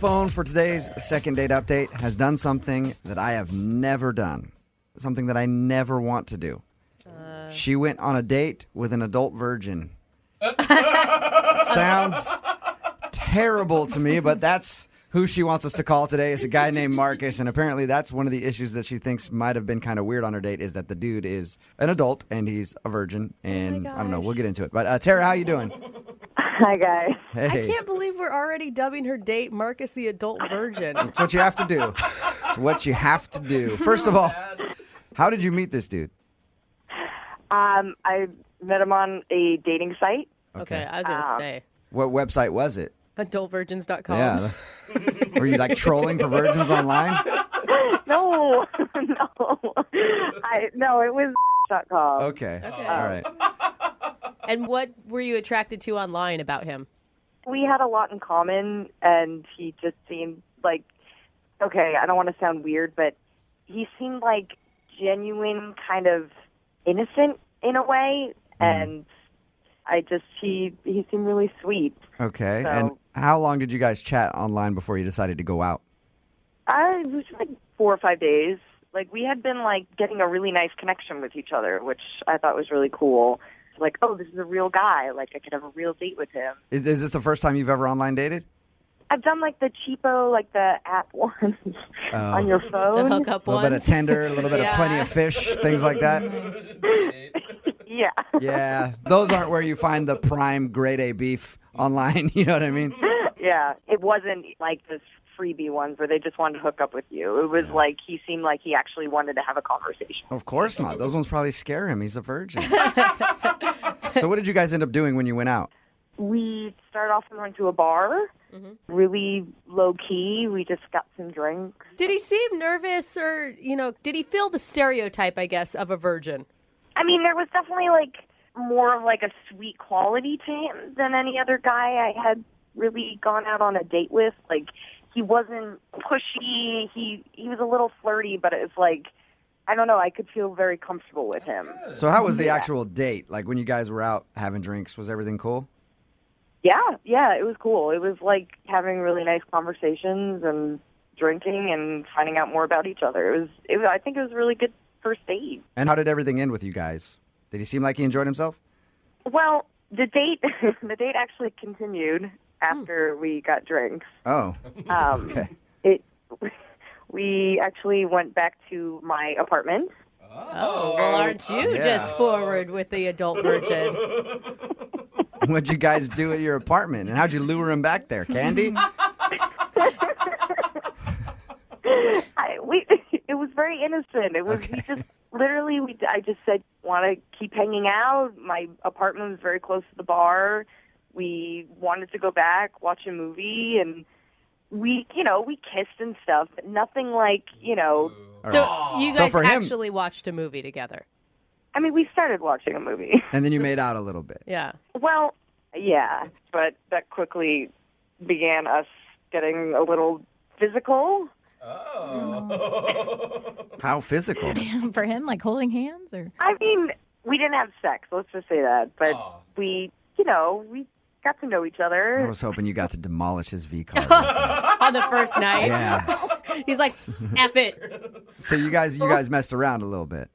phone for today's second date update has done something that I have never done, something that I never want to do. She went on a date with an adult virgin. Sounds terrible to me, but that's who she wants us to call today. Is a guy named Marcus, and apparently that's one of the issues that she thinks might have been kind of weird on her date is that the dude is an adult and he's a virgin, and I don't know, we'll get into it. But Tara, how you doing? Hi, guys. Hey. I can't believe we're already dubbing her date Marcus the adult virgin. It's what you have to do. It's what you have to do. First of all, how did you meet this dude? I met him on a dating site. Okay, I was going to say. What website was it? Adultvirgins.com. Yeah. Were you like trolling for virgins online? No, no, it was .com. Okay. All right. And what were you attracted to online about him? We had a lot in common, and he just seemed like, okay, I don't want to sound weird, but he seemed like genuine, kind of innocent in a way, and he seemed really sweet. Okay. So, and how long did you guys chat online before you decided to go out? it was like 4 or 5 days. Like, we had been, like, getting a really nice connection with each other, which I thought was really cool. Like, oh, this is a real guy. Like, I could have a real date with him. Is this the first time you've ever online dated? I've done, like, the cheapo, like, the app ones on your phone. The hookup A little ones? bit of Tinder, a little bit of Plenty of Fish, things like that. Yeah. Yeah. Those aren't where you find the prime grade A beef online. You know what I mean? Yeah. It wasn't like this freebie ones where they just wanted to hook up with you. It was like he seemed like he actually wanted to have a conversation. Of course not. Those ones probably scare him. He's a virgin. So what did you guys end up doing when you went out? We started off and went to a bar, really low-key. We just got some drinks. Did he seem nervous or, did he feel the stereotype, I guess, of a virgin? I mean, there was definitely, like, more of, like, a sweet quality to him than any other guy I had really gone out on a date with. Like, he wasn't pushy. He was a little flirty, but it was like, I don't know, I could feel very comfortable with him. So how was the actual date? Like when you guys were out having drinks, was everything cool? Yeah, it was cool. It was like having really nice conversations and drinking and finding out more about each other. I think it was a really good first date. And how did everything end with you guys? Did he seem like he enjoyed himself? Well, the date actually continued after we got drinks. Oh, okay. We actually went back to my apartment. Oh, well, aren't you just forward with the adult virgin? What'd you guys do at your apartment? And how'd you lure him back there? Candy? It was very innocent. It was Okay. we just literally. I just said, want to keep hanging out. My apartment was very close to the bar. We wanted to go back, watch a movie, and we kissed and stuff, but nothing like. So you So guys for him- actually watched a movie together? I mean, we started watching a movie. And then you made out a little bit. Yeah. Well, yeah, but that quickly began us getting a little physical. How physical? For him, like holding hands, or I mean, we didn't have sex, let's just say that, but we got to know each I other. was hoping you got to demolish his V card. On the first night? Yeah. He's like, F it. So you guys messed around a little bit.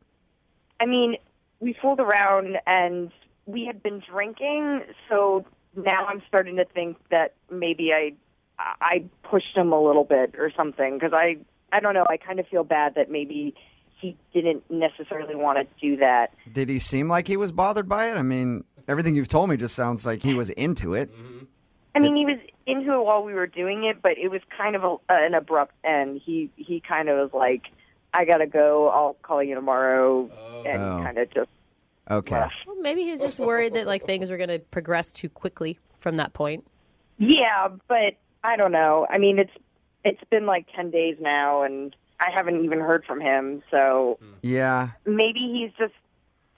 I mean, we fooled around and we had been drinking, so now I'm starting to think that maybe I pushed him a little bit or something, because I don't know, I kind of feel bad that maybe he didn't necessarily want to do that. Did he seem like he was bothered by it? I mean, everything you've told me just sounds like he was into it. I mean, he was into it while we were doing it, but it was kind of an abrupt end. He kind of was like, I got to go, I'll call you tomorrow, and kind of just Okay. left. Well, maybe he was just worried that things were going to progress too quickly from that point. Yeah, but I don't know. I mean, it's been like 10 days now, and I haven't even heard from him, so Yeah. maybe he's just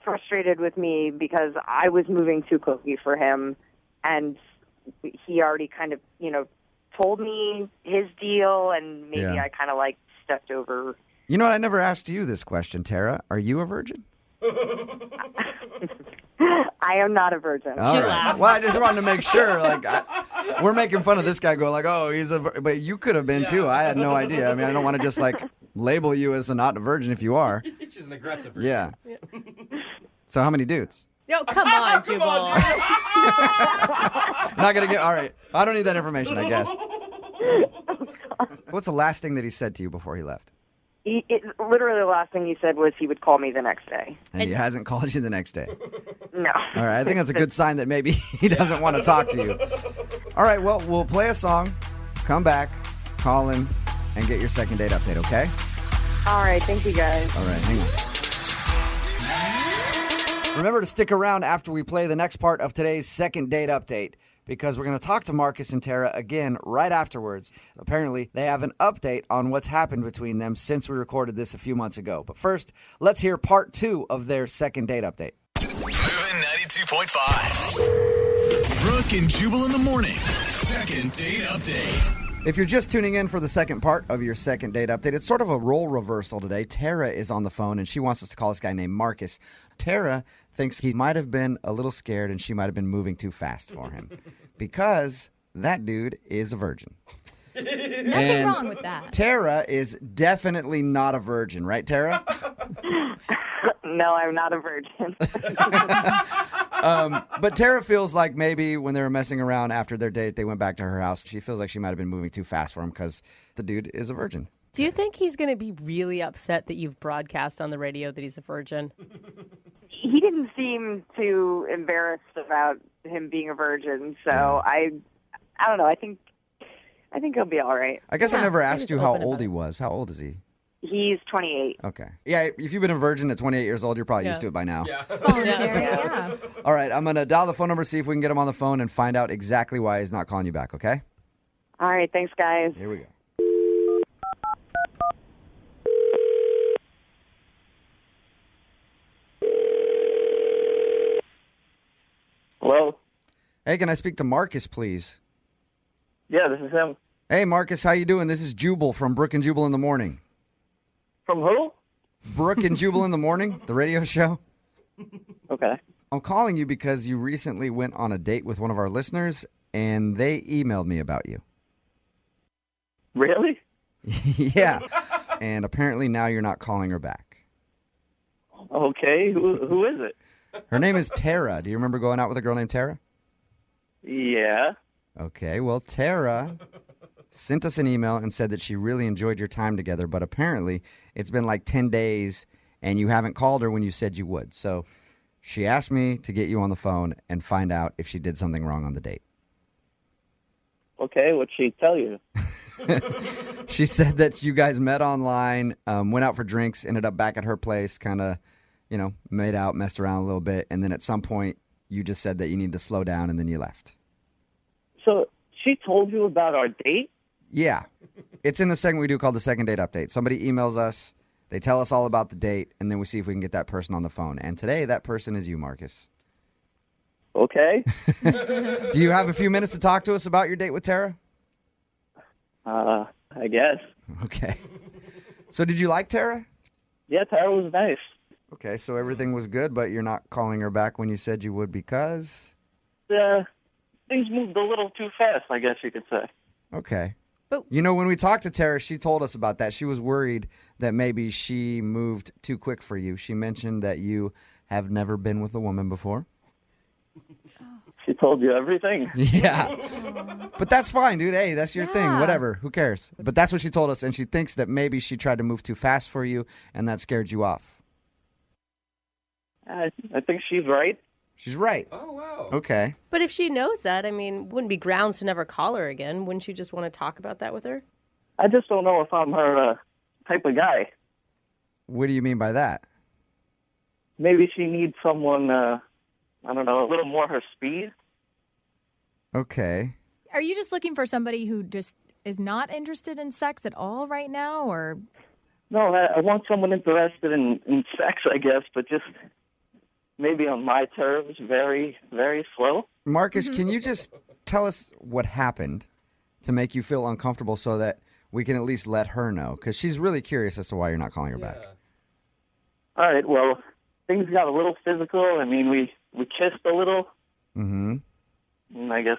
frustrated with me because I was moving too quickly for him, and he already kind of, told me his deal, and maybe Yeah. I kind of stepped over. You know what? I never asked you this question, Tara. Are you a virgin? I am not a virgin. All She right. laughs. Well, I just wanted to make sure. We're making fun of this guy going like, oh, but you could have been too. I had no idea. I mean, I don't want to just label you as not a virgin if you are. She's an aggressive virgin. Yeah. So how many dudes? No, come on, Jubal. Not going to get, all right. I don't need that information, I guess. What's the last thing that he said to you before he left? Literally the last thing he said was he would call me the next day. And he hasn't called you the next day. No. All right, I think that's a good sign that maybe he doesn't want to talk to you. All right, well, we'll play a song, come back, call him, and get your second date update, okay? All right. Thank you, guys. All right, hang on. Remember to stick around after we play the next part of today's second date update, because we're going to talk to Marcus and Tara again right afterwards. Apparently, they have an update on what's happened between them since we recorded this a few months ago. But first, let's hear part 2 of their second date update. Moving 92.5. Brooke and Jubal in the mornings. Second date update. If you're just tuning in for the second part of your second date update, it's sort of a role reversal today. Tara is on the phone, and she wants us to call this guy named Marcus. Tara thinks he might have been a little scared and she might have been moving too fast for him because that dude is a virgin. Nothing wrong with that. Tara is definitely not a virgin, right, Tara? No, I'm not a virgin. But Tara feels like maybe when they were messing around after their date, they went back to her house. She feels like she might have been moving too fast for him because the dude is a virgin. Do you think he's going to be really upset that you've broadcast on the radio that he's a virgin? He didn't seem too embarrassed about him being a virgin, so I don't know. I think he'll be all right. I guess I Yeah, never he asked was you how open old about he it. was. How old is he? He's 28. Okay. Yeah, if you've been a virgin at 28 years old, you're probably used to it by now. Yeah. It's voluntary, yeah. All right, I'm going to dial the phone number, see if we can get him on the phone and find out exactly why he's not calling you back, okay? All right. Thanks, guys. Here we go. Hello? Hey, can I speak to Marcus, please? Yeah, this is him. Hey, Marcus, how you doing? This is Jubal from Brooke and Jubal in the Morning. From who? Brooke and Jubal in the Morning, the radio show. Okay. I'm calling you because you recently went on a date with one of our listeners, and they emailed me about you. Really? Yeah. And apparently now you're not calling her back. Okay. Who is it? Her name is Tara. Do you remember going out with a girl named Tara? Yeah. Okay, well, Tara sent us an email and said that she really enjoyed your time together, but apparently it's been like 10 days and you haven't called her when you said you would. So she asked me to get you on the phone and find out if she did something wrong on the date. Okay, what'd she tell you? She said that you guys met online, went out for drinks, ended up back at her place, kind of, made out, messed around a little bit, and then at some point you just said that you need to slow down and then you left. So she told you about our date? Yeah. It's in the segment we do called the second date update. Somebody emails us, they tell us all about the date, and then we see if we can get that person on the phone. And today that person is you, Marcus. Okay. Do you have a few minutes to talk to us about your date with Tara? I guess. Okay. So did you like Tara? Yeah, Tara was nice. Okay, so everything was good, but you're not calling her back when you said you would because? Things moved a little too fast, I guess you could say. Okay. But- when we talked to Tara, she told us about that. She was worried that maybe she moved too quick for you. She mentioned that you have never been with a woman before. She told you everything. Yeah. But that's fine, dude. Hey, that's your thing. Yeah. Whatever. Who cares? But that's what she told us, and she thinks that maybe she tried to move too fast for you, and that scared you off. I think she's right. She's right. Oh, wow. Okay. But if she knows that, wouldn't be grounds to never call her again. Wouldn't you just want to talk about that with her? I just don't know if I'm her type of guy. What do you mean by that? Maybe she needs someone, I don't know, a little more her speed. Okay. Are you just looking for somebody who just is not interested in sex at all right now, or? No, I want someone interested in sex, I guess, but just maybe on my terms, very, very slow. Marcus, can you just tell us what happened to make you feel uncomfortable so that we can at least let her know? Because she's really curious as to why you're not calling her back. All right, well, things got a little physical. I mean, we kissed a little. Mm-hmm. And I guess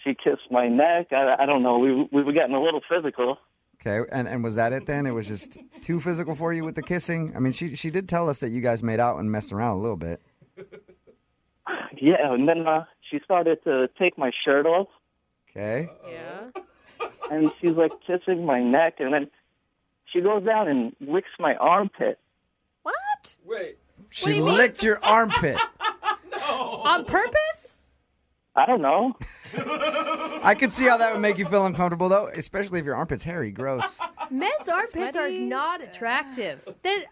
she kissed my neck. I don't know. We were getting a little physical. Okay, and was that it then? It was just too physical for you with the kissing? I mean, she did tell us that you guys made out and messed around a little bit. Yeah, and then she started to take my shirt off. Okay. Yeah. And she's like kissing my neck, and then she goes down and licks my armpit. What? Wait. She licked your armpit. On purpose? I don't know. I could see how that would make you feel uncomfortable, though, especially if your armpit's hairy. Gross. Men's armpits are Sweaty. not attractive.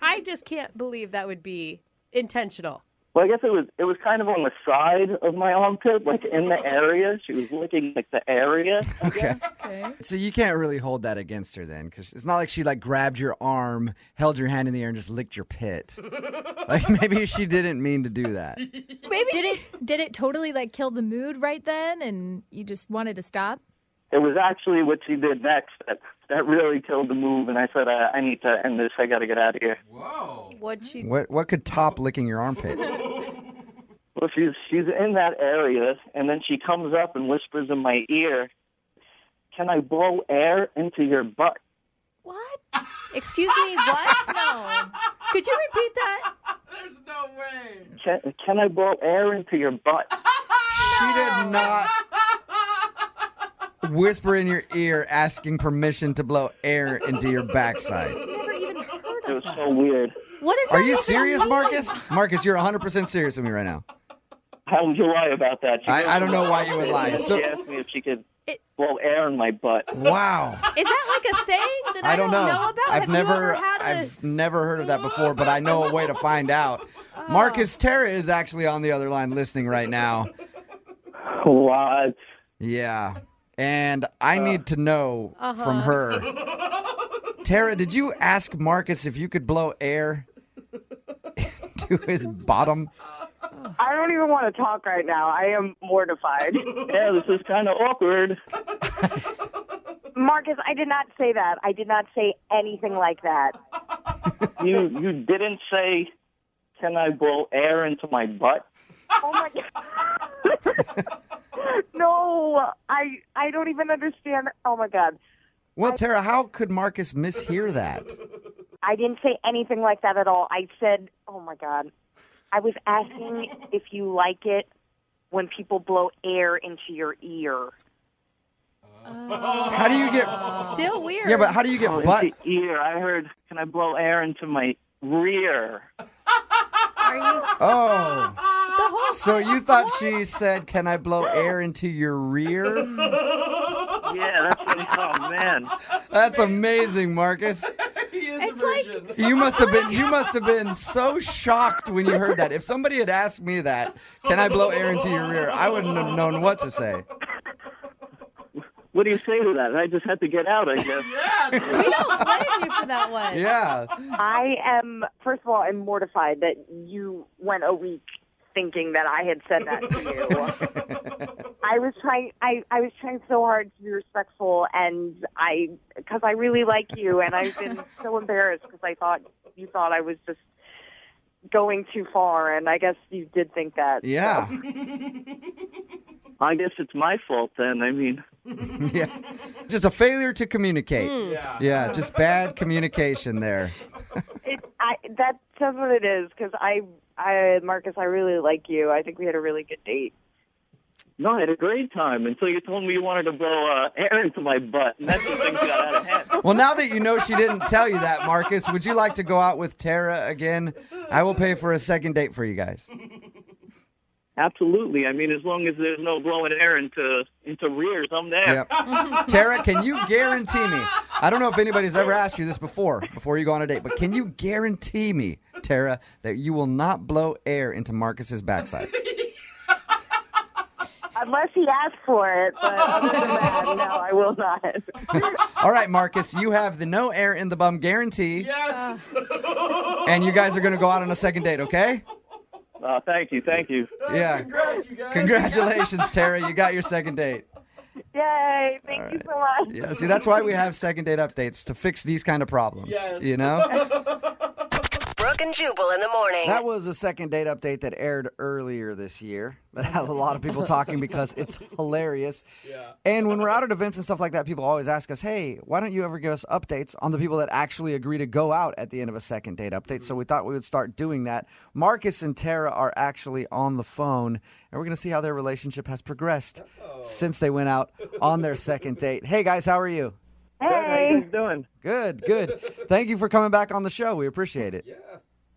I just can't believe that would be intentional. Well, I guess it was kind of on the side of my armpit, like in the area. She was licking like the area. Okay. Okay. So you can't really hold that against her then, because it's not like she like grabbed your arm, held your hand in the air, and just licked your pit. Like maybe she didn't mean to do that. Maybe did it totally like kill the mood right then, and you just wanted to stop? It was actually what she did next that really killed the move, and I said, I need to end this. I got to get out of here. Whoa. What could top licking your armpit? Well, she's in that area, and then she comes up and whispers in my ear, "Can I blow air into your butt?" What? Excuse me, what? No. Could you repeat that? There's no way. Can I blow air into your butt? She did not whisper in your ear asking permission to blow air into your backside. Never even heard It of was that. so weird. What is that? Are you even serious, mean? Marcus? Marcus, you're 100% serious with me right now. How would you lie about that? I don't know why you would lie. So, She asked me if she could blow air in my butt. wow. Is that like a thing that I don't know. about? I've Have never, you ever had I've never heard of that before, but I know a way to find out. Marcus, Tara is actually on the other line listening right now. What? Yeah, and I need to know from her. Tara, did you ask Marcus if you could blow air into his bottom? I don't even want to talk right now. I am mortified. Yeah, this is kind of awkward. Marcus, I did not say that. I did not say anything like that. You didn't say, "Can I blow air into my butt?" Oh my God. No, I don't even understand. Oh my God. Well, Tara, how could Marcus mishear that? I didn't say anything like that at all. I said, oh my God. I was asking if you like it when people blow air into your ear. How do you get? Still weird. Yeah, but how do you get butt? Into ear. I heard, "Can I blow air into my rear?" Are you Oh, the whole so you thought she said, "Can I blow air into your rear?" Yeah, that's what. Oh man. That's amazing, Marcus. He is It's a like- virgin. You must have been so shocked when you heard that. If somebody had asked me that, "Can I blow air into your rear?" I wouldn't have known what to say. What do you say to that? I just had to get out, I guess. we don't blame you for that one. Yeah. I am, first of all, I'm mortified that you went a week thinking that I had said that to you. I was trying so hard to be respectful, and because I really like you, and I've been so embarrassed because I thought you thought I was just going too far, and I guess you did think that. Yeah. I guess it's my fault then. I mean, Yeah. Just a failure to communicate. Yeah. Yeah, just bad communication there. That says what it is, because Marcus, I really like you. I think we had a really good date. no, I had a great time until you told me you wanted to blow air into my butt, and that's when things got out of hand. Well, now that you know she didn't tell you that, Marcus, would you like to go out with Tara again? I will pay for a second date for you guys. Absolutely. I mean, as long as there's no blowing air into rears, I'm there. Yep. Tara, can you guarantee me? I don't know if anybody's ever asked you this before you go on a date, but can you guarantee me, Tara, that you will not blow air into Marcus's backside? Unless he asks for it, but other than that, no, I will not. All right, Marcus, you have the no air in the bum guarantee, Yes. and you guys are going to go out on a second date, okay? Thank you. Yeah. Congrats, you guys. Congratulations, Tara. You got your second date. Yay, thank you so much. Yeah, see, that's why we have second date updates, to fix these kind of problems. Yes. You know? Brooke and Jubal in the morning. That was a second date update that aired earlier this year. That had a lot of people talking because it's hilarious. Yeah. And when we're out at events and stuff like that, people always ask us, hey, why don't you ever give us updates on the people that actually agree to go out at the end of a second date update? So we thought we would start doing that. Marcus and Tara are actually on the phone, and we're going to see how their relationship has progressed since they went out on their second date. Hey, guys, how are you? Hey. Good, how you guys doing? Good. Thank you for coming back on the show. We appreciate it. Yeah.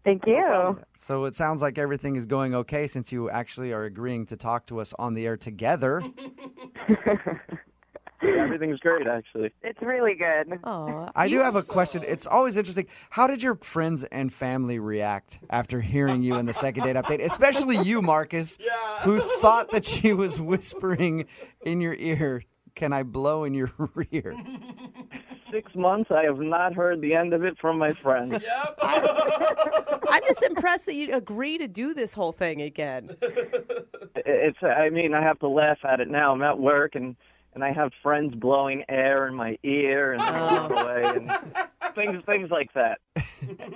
Thank you. So it sounds like everything is going okay since you actually are agreeing to talk to us on the air together. Everything's great, actually. It's really good. Oh, I do have a question. It's always interesting. How did your friends and family react after hearing you in the second date update? Especially you, Marcus, who thought that she was whispering in your ear, "Can I blow in your rear?" 6 months, I have not heard the end of it from my friends. Yep. I'm just impressed that you'd agree to do this whole thing again. I have to laugh at it now. I'm at work, and I have friends blowing air in my ear and away and things like that.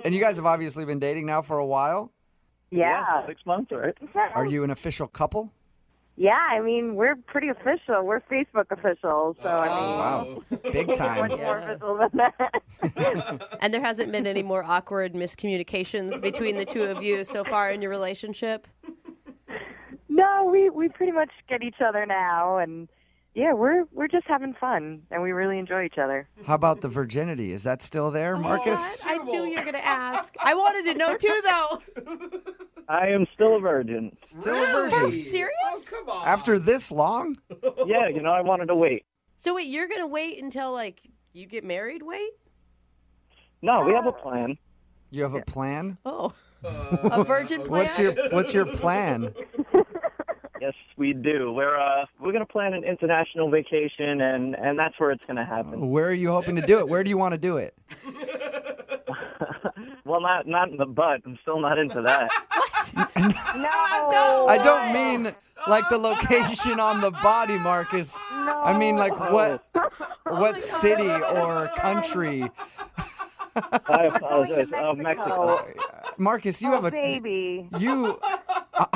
And you guys have obviously been dating now for a while? Yeah. 6 months, right? Are you an official couple? Yeah, we're pretty official. We're Facebook officials, so Wow, big time. much more official than that. And there hasn't been any more awkward miscommunications between the two of you so far in your relationship? No, we pretty much get each other now, and yeah, we're just having fun, and we really enjoy each other. How about the virginity? Is that still there, Marcus? I knew you were going to ask. I wanted to know, too, though. I am still a virgin. Still a virgin? Serious? Oh, come on. After this long? Yeah, I wanted to wait. So wait, you're going to wait until, you get married? Wait? No, we have a plan. You have a plan? Oh. A virgin plan? What's your plan? Yes, we do. We're going to plan an international vacation, and that's where it's going to happen. Where are you hoping to do it? Where do you want to do it? Well, not in the butt. I'm still not into that. No. I don't mean like the location on the body, Marcus. No. I mean like what city or country. I apologize. Mexico. Marcus, you have a baby. You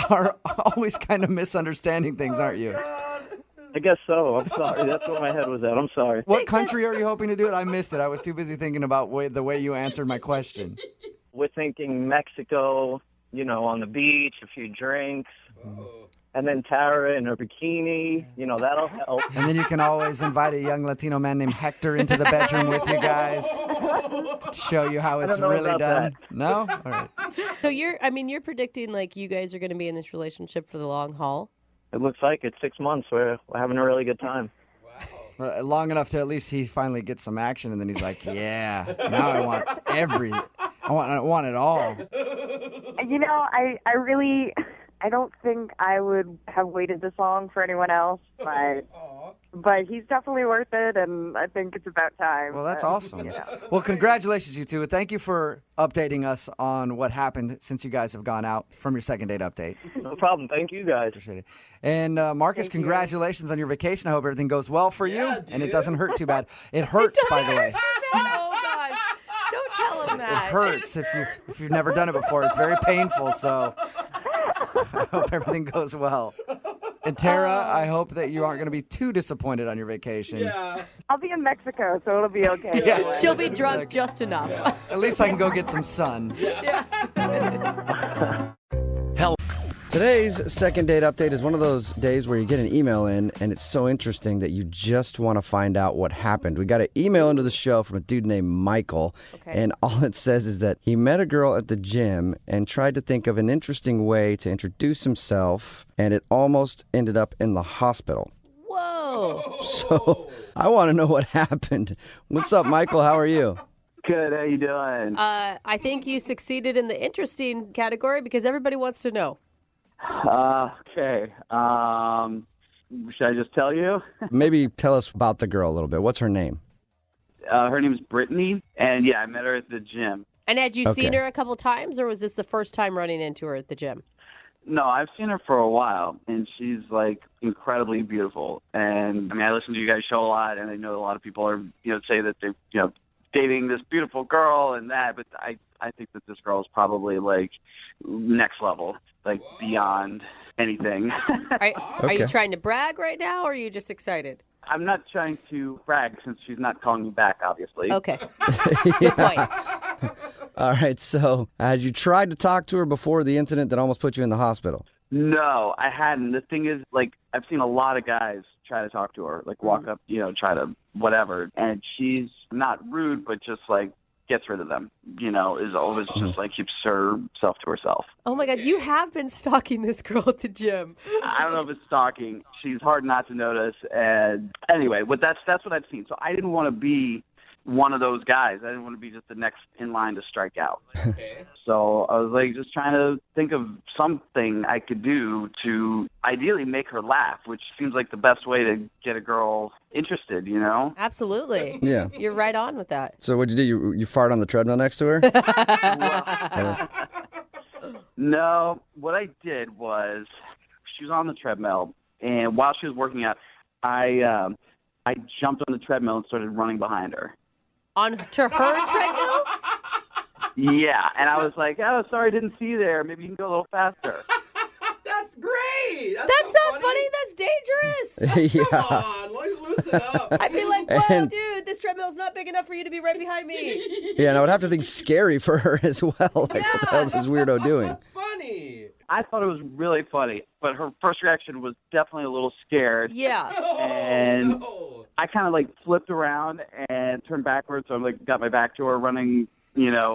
are always kind of misunderstanding things, aren't you? I guess so. I'm sorry. That's where my head was at. I'm sorry. What country are you hoping to do it? I missed it. I was too busy thinking about the way you answered my question. We're thinking Mexico, on the beach, a few drinks, and then Tara in her bikini. That'll help. And then you can always invite a young Latino man named Hector into the bedroom with you guys to show you how it's really done. That. No? All right. So you're predicting you guys are going to be in this relationship for the long haul? It looks like it's 6 months. We're having a really good time. Long enough to at least he finally gets some action, and then he's like, yeah, now I want I want it all. I don't think I would have waited this long for anyone else, but he's definitely worth it, and I think it's about time. Well, that's awesome. Well, congratulations, you two. Thank you for updating us on what happened since you guys have gone out from your second date update. No problem. Thank you, guys. Appreciate it. And Marcus, congratulations on your vacation. I hope everything goes well for you, and it doesn't hurt too bad. It hurts, by the way. Oh, gosh. Don't tell him that. It hurts if you've never done it before. It's very painful, so I hope everything goes well. And Tara, I hope that you aren't going to be too disappointed on your vacation. Yeah. I'll be in Mexico, so it'll be okay. Yeah. She'll be drunk just enough. At least I can go get some sun. Today's second date update is one of those days where you get an email in and it's so interesting that you just want to find out what happened. We got an email into the show from a dude named Michael, and all it says is that he met a girl at the gym and tried to think of an interesting way to introduce himself, and it almost ended up in the hospital. Whoa. So I want to know what happened. What's up, Michael? How are you? Good. How you doing? I think you succeeded in the interesting category because everybody wants to know. Okay. Should I just tell you? Maybe tell us about the girl a little bit. What's her name? Her name is Brittany, and I met her at the gym. And had you seen her a couple times, or was this the first time running into her at the gym? No, I've seen her for a while, and she's incredibly beautiful. And I listen to you guys' show a lot, and I know a lot of people are say that they're dating this beautiful girl and that, but I I think that this girl is probably like next level, like beyond anything. Are you trying to brag right now, or are you just excited? I'm not trying to brag since she's not calling me back, obviously. Okay. Good point. All right, so had you tried to talk to her before the incident that almost put you in the hospital? No, I hadn't. The thing is, like, I've seen a lot of guys try to talk to her, like walk up, try to whatever, and she's not rude, but just like gets rid of them, is always just like keeps herself to herself. Oh my God, you have been stalking this girl at the gym. I don't know if it's stalking. She's hard not to notice. And anyway, but that's what I've seen. So I didn't want to be one of those guys. I didn't want to be just the next in line to strike out. Okay. So I was like just trying to think of something I could do to ideally make her laugh, which seems like the best way to get a girl interested, Absolutely. Yeah. You're right on with that. So what'd you do? You fart on the treadmill next to her? No, what I did was she was on the treadmill, and while she was working out, I jumped on the treadmill and started running behind her. To her treadmill? Yeah, and I was like, oh, sorry, didn't see you there. Maybe you can go a little faster. That's great. That's so not funny. That's dangerous. Yeah. Come on, loosen up. I'd be like, whoa, And- dude, this treadmill's not big enough for you to be right behind me. Yeah, and I would have to think scary for her as well. Like, what the hell is this weirdo doing? That's funny. I thought it was really funny, but her first reaction was definitely a little scared. Yeah. And No. I kind of like flipped around and turned backwards, so I like got my back to her running, and I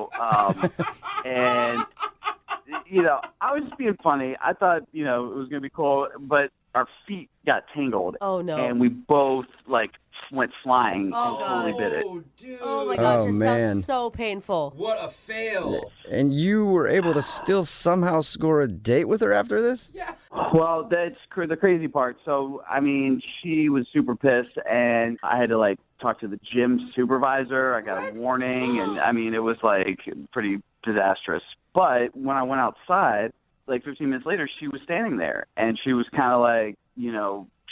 was just being funny. I thought, it was going to be cool, but our feet got tangled. Oh, no. And we both like went flying Oh, and totally bit it. Oh, dude. Oh, my gosh, Oh, this man. sounds so painful. What a fail. And you were able to still somehow score a date with her after this? Yeah. Well, that's the crazy part. So, I mean, she was super pissed, and I had to like talk to the gym supervisor. I got a warning, and I mean, it was like pretty disastrous. But when I went outside, like 15 minutes later, she was standing there, and she was kind of like,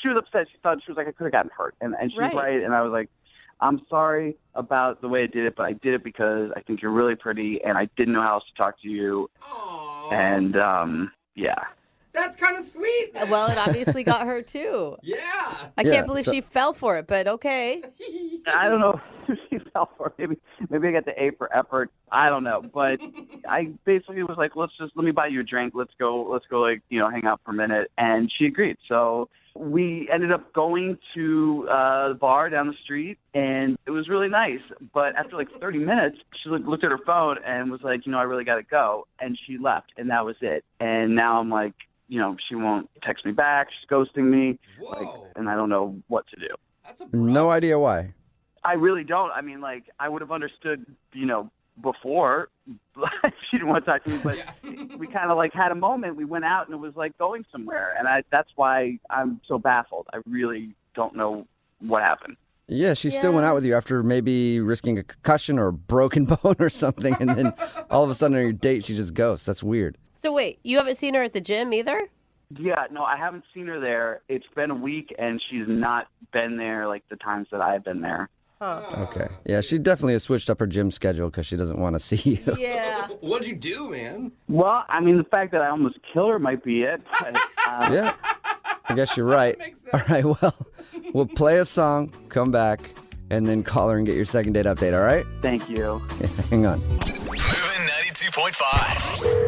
she was upset. She thought she was like, I could have gotten hurt, and she was right. And I was like, I'm sorry about the way I did it, but I did it because I think you're really pretty, and I didn't know how else to talk to you. Aww. And yeah. That's kind of sweet. then. Well, it obviously got her, too. Yeah. I can't believe she fell for it, but okay. I don't know if she fell for it. Maybe I got the A for effort. I don't know. But I basically was like, let me buy you a drink. Let's go like, hang out for a minute. And she agreed. So we ended up going to the bar down the street, and it was really nice. But after like 30 minutes, she looked at her phone and was like, I really got to go. And she left, and that was it. And now I'm like, she won't text me back. She's ghosting me. Whoa. And I don't know what to do. That's a No idea why. I really don't. I mean, like, I would have understood, before she didn't want to talk to me, but we kind of like had a moment. We went out and it was like going somewhere. And that's why I'm so baffled. I really don't know what happened. Yeah, she still went out with you after maybe risking a concussion or a broken bone or something. And then all of a sudden on your date, she just ghosts. That's weird. So wait, you haven't seen her at the gym either? Yeah, no, I haven't seen her there. It's been a week, and she's not been there like the times that I've been there. Huh. Okay. Yeah, she definitely has switched up her gym schedule because she doesn't want to see you. Yeah. What'd you do, man? Well, I mean, the fact that I almost killed her might be it. But, Yeah, I guess you're right. Makes sense. All right, well, we'll play a song, come back, and then call her and get your second date update, all right? Thank you. Hang on. Moving 92.5.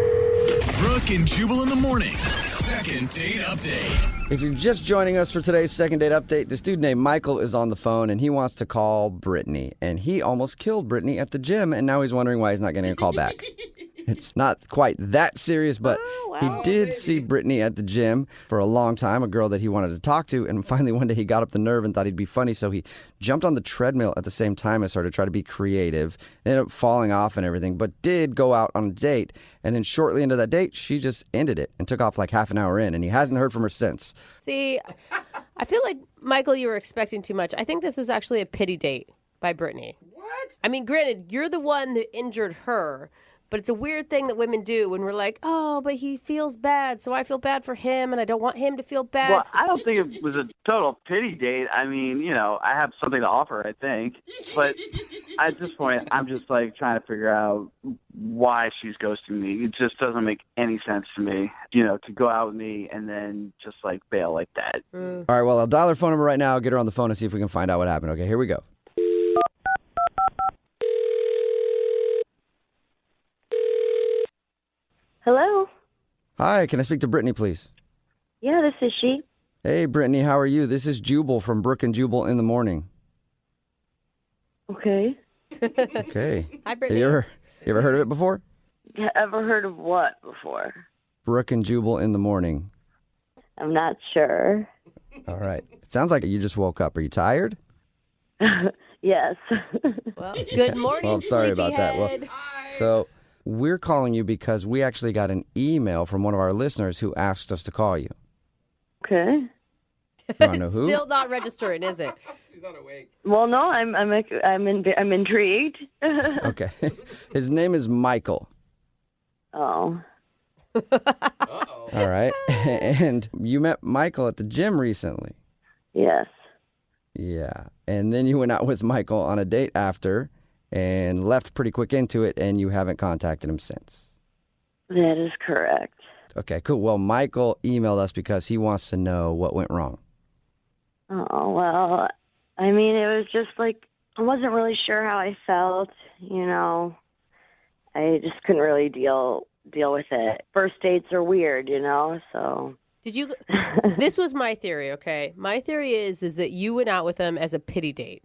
Brooke and Jubal in the mornings. Second date update. If you're just joining us for today's second date update, this dude named Michael is on the phone, and he wants to call Brittany. And he almost killed Brittany at the gym, and now he's wondering why he's not getting a call back. It's not quite that serious, but he did see Brittany at the gym for a long time, a girl that he wanted to talk to, and finally one day he got up the nerve and thought he'd be funny, so he jumped on the treadmill at the same time as her to try to be creative, ended up falling off and everything, but did go out on a date, and then shortly into that date, she just ended it and took off like half an hour in, and he hasn't heard from her since. See, I feel like, Michael, you were expecting too much. I think this was actually a pity date by Brittany. What? I mean, granted, you're the one that injured her, But it's a weird thing that women do when we're like, oh, but he feels bad, so I feel bad for him, and I don't want him to feel bad. Well, I don't think it was a total pity date. I mean, I have something to offer, I think. But at this point, I'm just like trying to figure out why she's ghosting me. It just doesn't make any sense to me, to go out with me and then just like bail like that. All right, well, I'll dial her phone number right now, get her on the phone and see if we can find out what happened. Okay, here we go. Hello? Hi, can I speak to Brittany, please? Yeah, this is she. Hey, Brittany, how are you? This is Jubal from Brooke and Jubal in the morning. Okay. Okay. Hi, Brittany. You ever heard of it before? Ever heard of what before? Brooke and Jubal in the morning. I'm not sure. All right. It sounds like you just woke up. Are you tired? Yes. Well, good morning, Well, I'm sorry about that. Well, sleepyhead. so we're calling you because we actually got an email from one of our listeners who asked us to call you. Okay. You want to know who? Still not registering, is it? She's not awake. Well, no, I'm intrigued. Okay. His name is Michael. Oh. Uh-oh. All right. And you met Michael at the gym recently. Yes. Yeah. And then you went out with Michael on a date after and left pretty quick into it, and you haven't contacted him since. That is correct. Okay, cool. Well, Michael emailed us because he wants to know what went wrong. Oh, well, I mean, it was just like, I wasn't really sure how I felt, I just couldn't really deal with it. First dates are weird, so. Did you? This was my theory, okay? My theory is that you went out with him as a pity date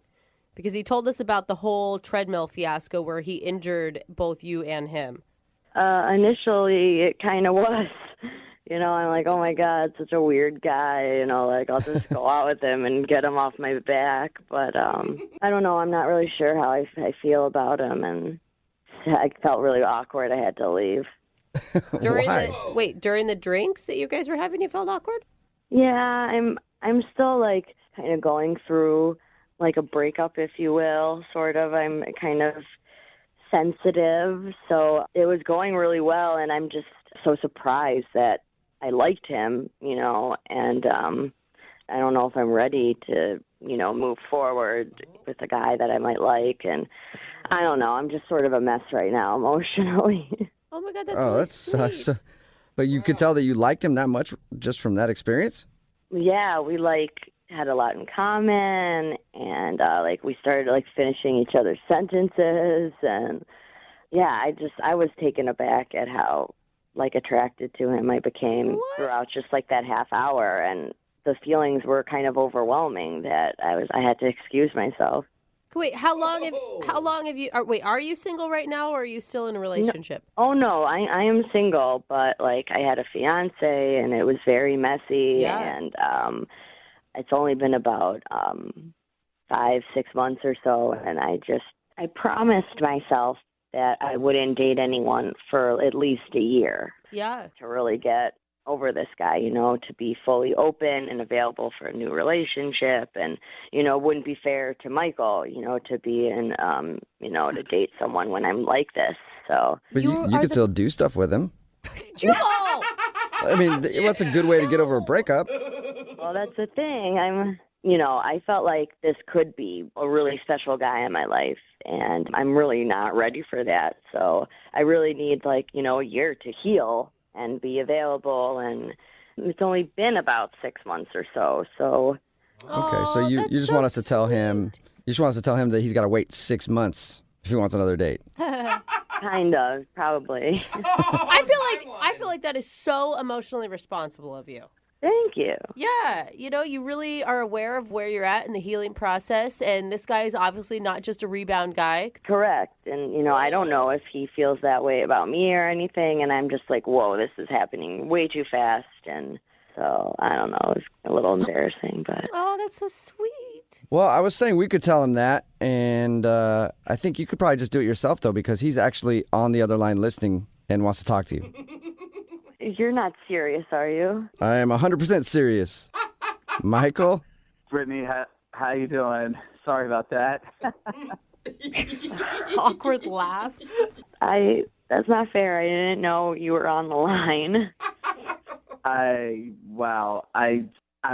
because he told us about the whole treadmill fiasco where he injured both you and him. Initially, it kind of was. I'm like, oh, my God, such a weird guy. Like, I'll just go out with him and get him off my back. But I don't know. I'm not really sure how I feel about him. And I felt really awkward. I had to leave. During Why? During the drinks that you guys were having, you felt awkward? Yeah, I'm still, like, kind of going through, like, a breakup, if you will, sort of. I'm kind of sensitive. So it was going really well, and I'm just so surprised that I liked him, and I don't know if I'm ready to, move forward with a guy that I might like. And I don't know. I'm just sort of a mess right now emotionally. Oh, my God, that's Oh, really that sucks. sweet. But you could tell that you liked him that much just from that experience? Yeah, we had a lot in common, and we started finishing each other's sentences, and yeah, I was taken aback at how attracted to him I became throughout just that half hour, and the feelings were kind of overwhelming that I had to excuse myself. Wait, how long have you? Are you single right now, or are you still in a relationship? Oh no, I am single, but I had a fiance, and it was very messy, and it's only been about 5-6 months or so, and I promised myself that I wouldn't date anyone for at least a year. Yeah. To really get over this guy, to be fully open and available for a new relationship, and it wouldn't be fair to Michael, to be in to date someone when I'm like this. So But you could still do stuff with him. Jubal! I mean, what's a good way to get over a breakup? Well, that's the thing. I felt like this could be a really special guy in my life, and I'm really not ready for that. So I really need a year to heal and be available, and it's only been about 6 months or so. So Okay, so you just want us to tell him, you just want us to tell him that he's got to wait 6 months if he wants another date. kind of, probably. I feel like that is so emotionally responsible of you. Thank you. Yeah, you really are aware of where you're at in the healing process, and this guy is obviously not just a rebound guy. Correct. And, I don't know if he feels that way about me or anything, and I'm just like, whoa, this is happening way too fast, and so, I don't know, it's a little embarrassing, but... Oh, that's so sweet. Well, I was saying we could tell him that, and I think you could probably just do it yourself, though, because he's actually on the other line listening and wants to talk to you. You're not serious, are you? I am 100% serious. Michael? Brittany, how you doing? Sorry about that. Awkward laugh. I That's not fair. I didn't know you were on the line. I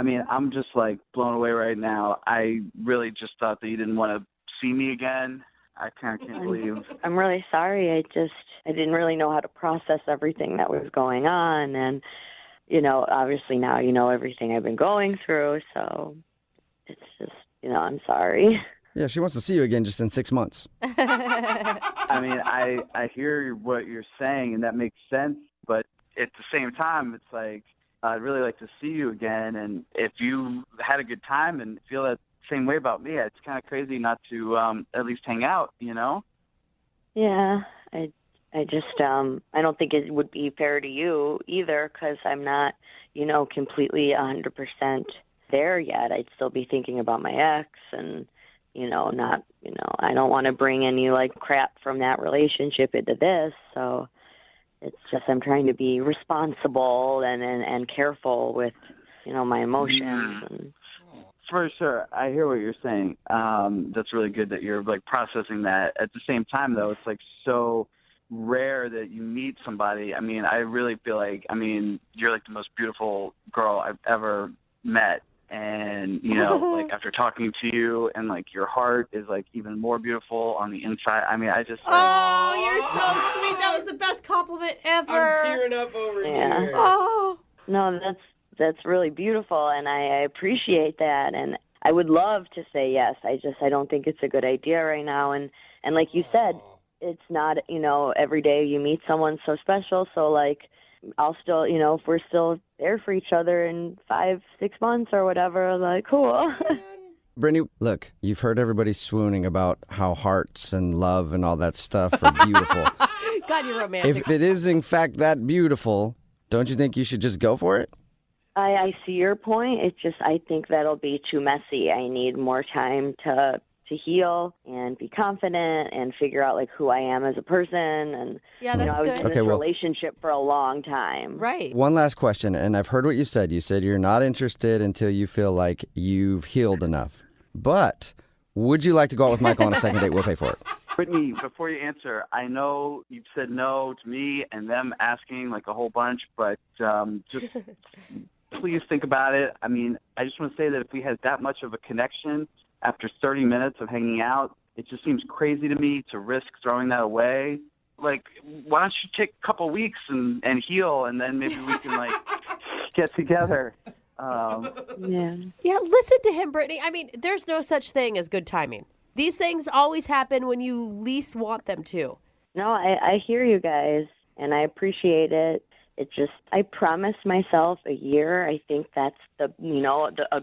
mean, I'm just like blown away right now. I really just thought that you didn't want to see me again. I can't believe. I'm really sorry. I didn't really know how to process everything that was going on. And, obviously now you know everything I've been going through. So it's just, I'm sorry. Yeah, she wants to see you again just in 6 months. I mean, I hear what you're saying, and that makes sense. But at the same time, it's like, I'd really like to see you again. And if you had a good time and feel that same way about me, it's kind of crazy not to at least hang out, Yeah, I just, I don't think it would be fair to you either, because I'm not, completely 100% there yet. I'd still be thinking about my ex and, not, I don't want to bring any like crap from that relationship into this. So it's just, I'm trying to be responsible and careful with, my emotions. And For sure. I hear what you're saying. That's really good that you're like processing that. At the same time, though, it's like so rare that you meet somebody. I mean, I really feel like, you're like the most beautiful girl I've ever met. And, like after talking to you and like your heart is like even more beautiful on the inside. I mean, I just. Oh, you're so sweet. That was the best compliment ever. I'm tearing up over here. Oh. No, that's really beautiful, and I appreciate that. And I would love to say yes. I don't think it's a good idea right now. And like you said, it's not, every day you meet someone so special. So like, I'll still, if we're still there for each other in 5-6 months or whatever, like, cool. Brittany, look, you've heard everybody swooning about how hearts and love and all that stuff are beautiful. God, you're romantic. If it is in fact that beautiful, don't you think you should just go for it? I see your point. It's just, I think that'll be too messy. I need more time to heal and be confident and figure out like who I am as a person. And yeah, that's I was good. in this relationship for a long time. Right. One last question, and I've heard what you said. You said you're not interested until you feel like you've healed enough. But would you like to go out with Michael on a second date? We'll pay for it. Brittany, before you answer, I know you've said no to me and them asking like a whole bunch, but just please think about it. I mean, I just want to say that if we had that much of a connection after 30 minutes of hanging out, it just seems crazy to me to risk throwing that away. Like, why don't you take a couple weeks and heal, and then maybe we can, like, get together. Yeah, listen to him, Brittany. I mean, there's no such thing as good timing. These things always happen when you least want them to. No, I hear you guys, and I appreciate it. It just, I promised myself a year. I think that's a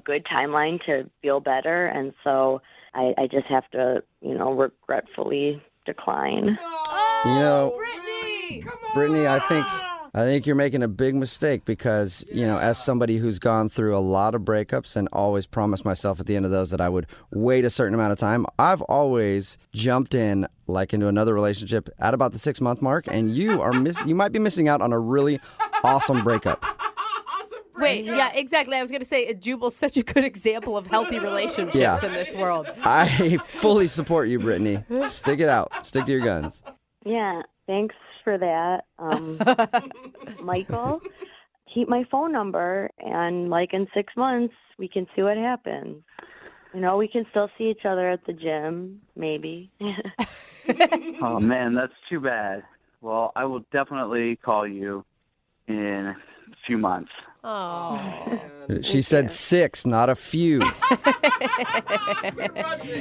good timeline to feel better. And so I just have to, regretfully decline. Brittany, I think you're making a big mistake because, as somebody who's gone through a lot of breakups and always promised myself at the end of those that I would wait a certain amount of time, I've always jumped in like into another relationship at about the 6-month mark, and you might be missing out on a really awesome breakup. Wait, yeah, exactly. I was going to say, Jubal's such a good example of healthy relationships in this world. I fully support you, Brittany. Stick it out. Stick to your guns. Yeah, thanks for that. Michael, keep my phone number, and like in 6 months, we can see what happens. We can still see each other at the gym, maybe. Oh, man, that's too bad. Well, I will definitely call you in a few months. Oh. She said 6, not a few.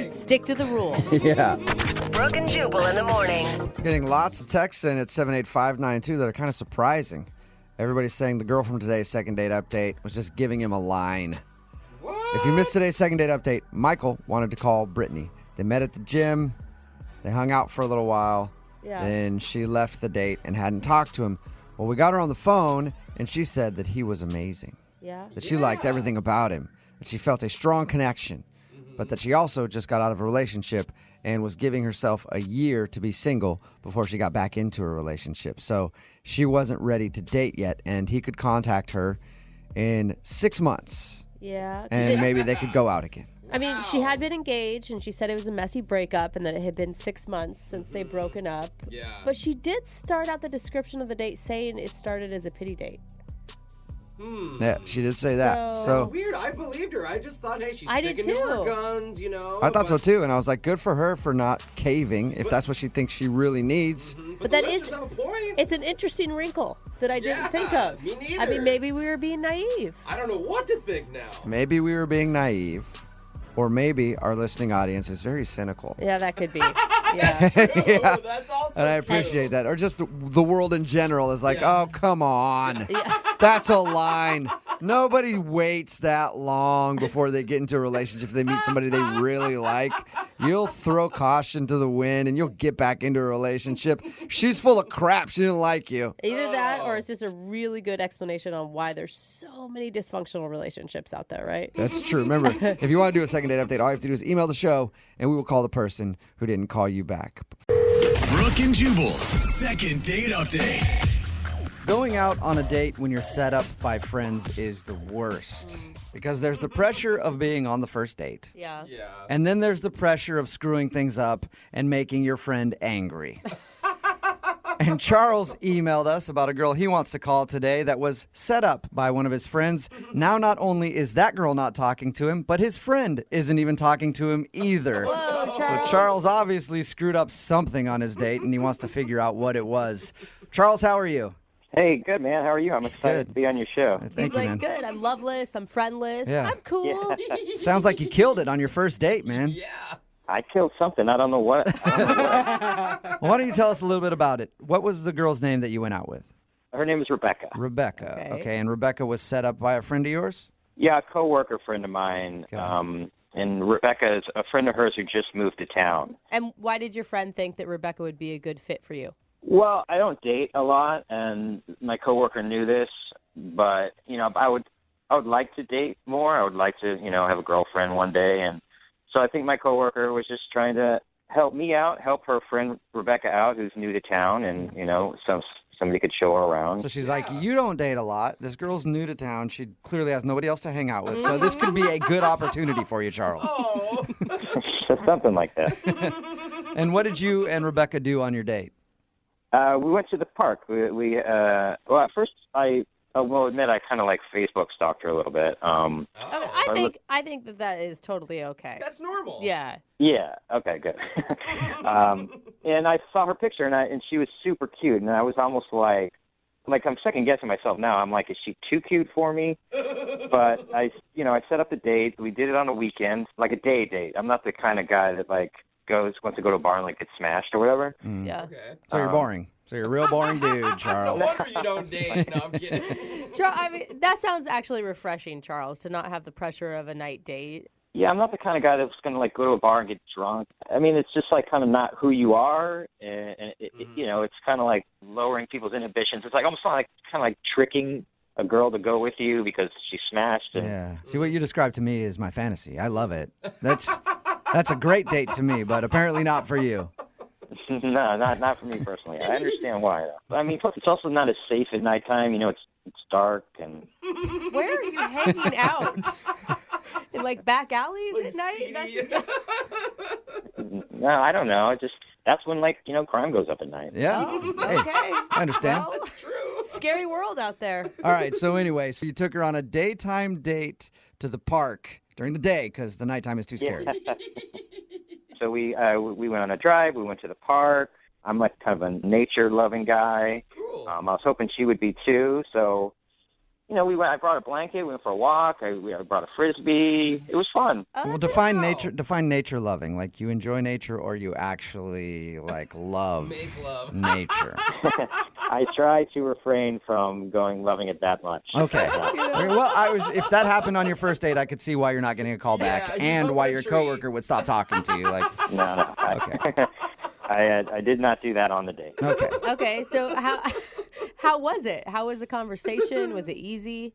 Stick to the rule. Yeah. Brooke and Jubal in the morning. Getting lots of texts in at 78592 that are kind of surprising. Everybody's saying the girl from today's second date update was just giving him a line. What? If you missed today's second date update, Michael wanted to call Brittany. They met at the gym. They hung out for a little while. Yeah. Then she left the date and hadn't talked to him. Well, we got her on the phone, and she said that he was amazing. Yeah. That she liked everything about him. That she felt a strong connection. But that she also just got out of a relationship and was giving herself a year to be single before she got back into a relationship. So she wasn't ready to date yet, and he could contact her in 6 months. Yeah. And maybe they could go out again. I mean, she had been engaged, and she said it was a messy breakup and that it had been 6 months since they'd broken up. Yeah. But she did start out the description of the date saying it started as a pity date. Yeah, she did say that. So Weird. I believed her. I just thought, hey, she's I did sticking to her too. guns, you know. I thought so too, and I was like, good for her for not caving if that's what she thinks she really needs. But the that is, listeners have a point. it's an interesting wrinkle that I didn't think of. Me neither. I mean, maybe we were being naive. I don't know what to think now. Maybe we were being naive, or maybe our listening audience is very cynical. Yeah, that could be. Yeah. Yeah. That's also And I appreciate that. Or just the world in general is like, oh, come on. That's a line. Nobody waits that long before they get into a relationship if they meet somebody they really like. You'll throw caution to the wind and you'll get back into a relationship. She's full of crap. She didn't like you. Either that or it's just a really good explanation on why there's so many dysfunctional relationships out there, right? That's true. Remember, if you want to do a second date update, all you have to do is email the show and we will call the person who didn't call you back. Brooke and Jubal's second date update. Going out on a date when you're set up by friends is the worst because there's the pressure of being on the first date. Yeah. And then there's the pressure of screwing things up and making your friend angry. And Charles emailed us about a girl he wants to call today that was set up by one of his friends. Now, not only is that girl not talking to him, but his friend isn't even talking to him either. Whoa, Charles. So Charles obviously screwed up something on his date, and he wants to figure out what it was. Charles, how are you? Hey, good, man. How are you? I'm excited to be on your show. Thank He's you, like, man. good, I'm loveless, I'm friendless, Yeah. I'm cool. Sounds like you killed it on your first date, man. Yeah. I killed something. I don't know what. Well, why don't you tell us a little bit about it? What was the girl's name that you went out with? Her name is Rebecca. Rebecca. Okay. And Rebecca was set up by a friend of yours? Yeah, a coworker friend of mine. And Rebecca is a friend of hers who just moved to town. And why did your friend think that Rebecca would be a good fit for you? Well, I don't date a lot, and my coworker knew this. But I would like to date more. I would like to have a girlfriend one day, and so I think my coworker was just trying to help me out, help her friend Rebecca out, who's new to town, and somebody could show her around. So she's like, you don't date a lot. This girl's new to town. She clearly has nobody else to hang out with. So this could be a good opportunity for you, Charles. Oh. Something like that. And what did you and Rebecca do on your date? We went to the park. Well, at first I will admit I kind of like Facebook stalked her a little bit. I think that is totally okay. That's normal. Yeah. Yeah. Okay. Good. And I saw her picture, and she was super cute, and I was almost like I'm second guessing myself now. I'm like, is she too cute for me? But I set up the date. We did it on a weekend, like a day date. I'm not the kind of guy that wants to go to a bar and gets smashed or whatever. Yeah. Okay. So you're boring. So you're a real boring dude, No Charles. wonder you don't date. No, I'm kidding. I mean, that sounds actually refreshing, Charles, to not have the pressure of a night date. Yeah, I'm not the kind of guy that's going to go to a bar and get drunk. I mean, it's just kind of not who you are, and it's kind of like lowering people's inhibitions. It's almost kind of tricking a girl to go with you because she's smashed. And, Yeah. See, what you described to me is my fantasy. I love it. That's a great date to me, but apparently not for you. No, not for me personally. I understand why. Though. I mean, plus it's also not as safe at nighttime. It's dark and. Where are you hanging out? In back alleys at night? No, I don't know. That's when crime goes up at night. Yeah. Hey, Okay. I understand. Well, scary world out there. All right. So anyway, you took her on a daytime date to the park during the day because the nighttime is too scary. Yeah. So we went on a drive. We went to the park. I'm kind of a nature-loving guy. Cool. I was hoping she would be too. So, we went. I brought a blanket. We went for a walk. I brought a frisbee. It was fun. Oh, Well, that's define cool. nature. Define nature loving. Like you enjoy nature, or you actually love Make love. nature. I try to refrain from loving it that much. Okay. Well, if that happened on your first date, I could see why you're not getting a call back, Yeah, you and know why what, your Sheree? coworker would stop talking to you. No. Okay. I did not do that on the date. Okay. Okay, so how was it? How was the conversation? Was it easy?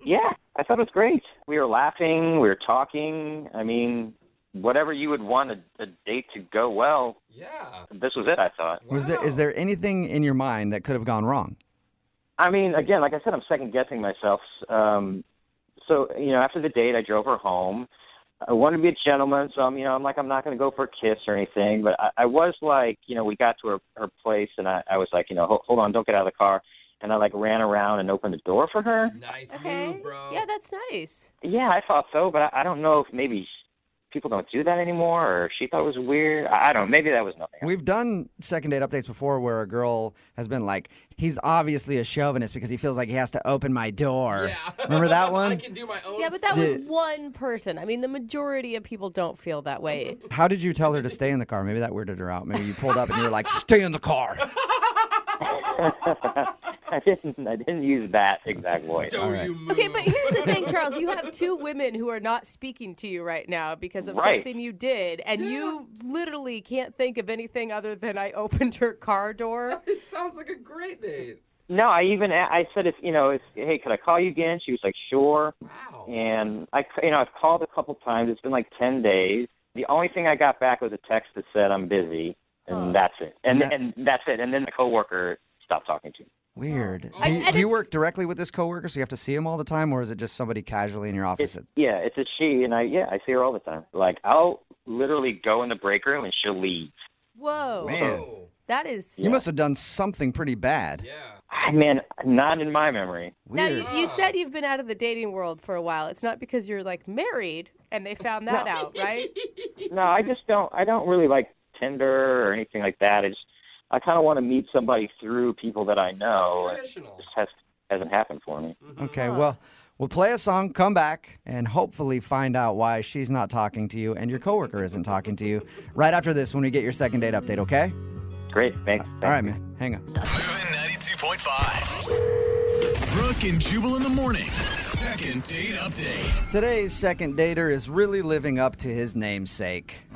Yeah, I thought it was great. We were laughing. We were talking. I mean, whatever you would want a date to go well. Yeah. This was it, I thought. Is there anything in your mind that could have gone wrong? I mean, again, like I said, I'm second guessing myself. So, after the date, I drove her home. I want to be a gentleman, so I'm like, I'm not going to go for a kiss or anything. But I was like, we got to her place, and I was like, hold on, don't get out of the car. And I like ran around and opened the door for her. Nice Okay. move, bro. Yeah, that's nice. Yeah, I thought so, but I don't know if maybe people don't do that anymore, or she thought it was weird. I don't know. Maybe that was nothing. We've done second date updates before where a girl has been like, he's obviously a chauvinist because he feels like he has to open my door. Yeah. Remember that one? I can do my own. Yeah, but that was one person. I mean, the majority of people don't feel that way. How did you tell her to stay in the car? Maybe that weirded her out. Maybe you pulled up and you were like, stay in the car. I didn't use that exact voice. Don't you move. Okay, but here's the thing, Charles. You have two women who are not speaking to you right now because of Right. something you did, and you literally can't think of anything other than I opened her car door. It sounds like a great date. No, I said, hey, could I call you again? She was like, sure. Wow. And I've called a couple times. It's been like 10 days. The only thing I got back was a text that said I'm busy, and that's it. And that's it. And then the coworker stopped talking to me. Weird. Oh. Do you work directly with this coworker so you have to see him all the time, or is it just somebody casually in your office? It's a she, and I see her all the time. Like, I'll literally go in the break room, and she'll leave. Whoa. Man. Oh. That is... You must have done something pretty bad. Yeah. Man, not in my memory. Weird. Now, you said you've been out of the dating world for a while. It's not because you're, like, married and they found that out, right? No, I don't really like Tinder or anything like that. I kind of want to meet somebody through people that I know. Traditional. It just hasn't happened for me. Okay, well, we'll play a song, come back, and hopefully find out why she's not talking to you and your coworker isn't talking to you right after this when we get your second date update, okay? Great, thanks. All right, man. Hang on. Moving 92.5. Brooke and Jubal in the mornings. Second date update. Today's second dater is really living up to his namesake.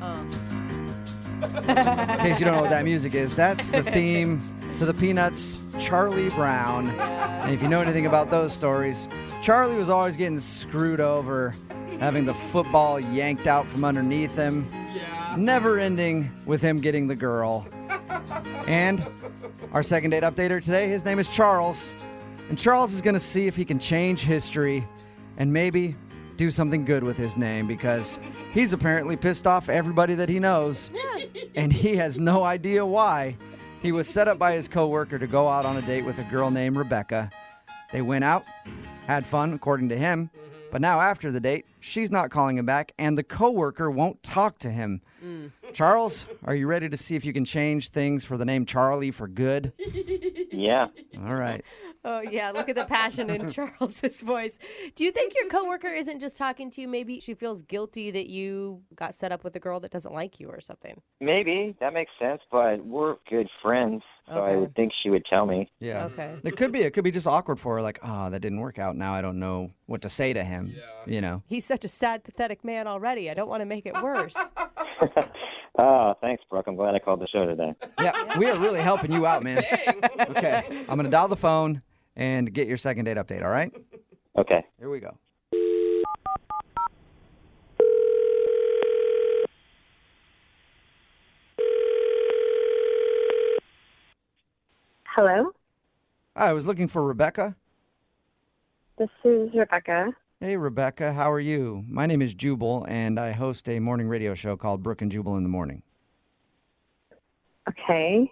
In case you don't know what that music is, that's the theme to the Peanuts' Charlie Brown. And if you know anything about those stories, Charlie was always getting screwed over, having the football yanked out from underneath him, never ending with him getting the girl. And our second date updater today, his name is Charles. And Charles is going to see if he can change history and maybe do something good with his name because he's apparently pissed off everybody that he knows. And he has no idea why. He was set up by his coworker to go out on a date with a girl named Rebecca. They went out, had fun, according to him. But now after the date, she's not calling him back, and the coworker won't talk to him. Charles, are you ready to see if you can change things for the name Charlie for good? Yeah. All right. Oh, yeah. Look at the passion in Charles's voice. Do you think your coworker isn't just talking to you? Maybe she feels guilty that you got set up with a girl that doesn't like you or something. Maybe. That makes sense, but we're good friends, so I would think she would tell me. Yeah. Okay. It could be just awkward for her, like, oh, that didn't work out. Now I don't know what to say to him. You know. He's such a sad, pathetic man already. I don't want to make it worse. Oh, thanks, Brooke. I'm glad I called the show today. Yeah, we are really helping you out, man. Okay. I'm going to dial the phone and get your second date update, all right? Okay. Here we go. Hello, I was looking for Rebecca. this is Rebecca. Hey, Rebecca, how are you? My name is Jubal, and I host a morning radio show called Brooke and Jubal in the Morning. Okay.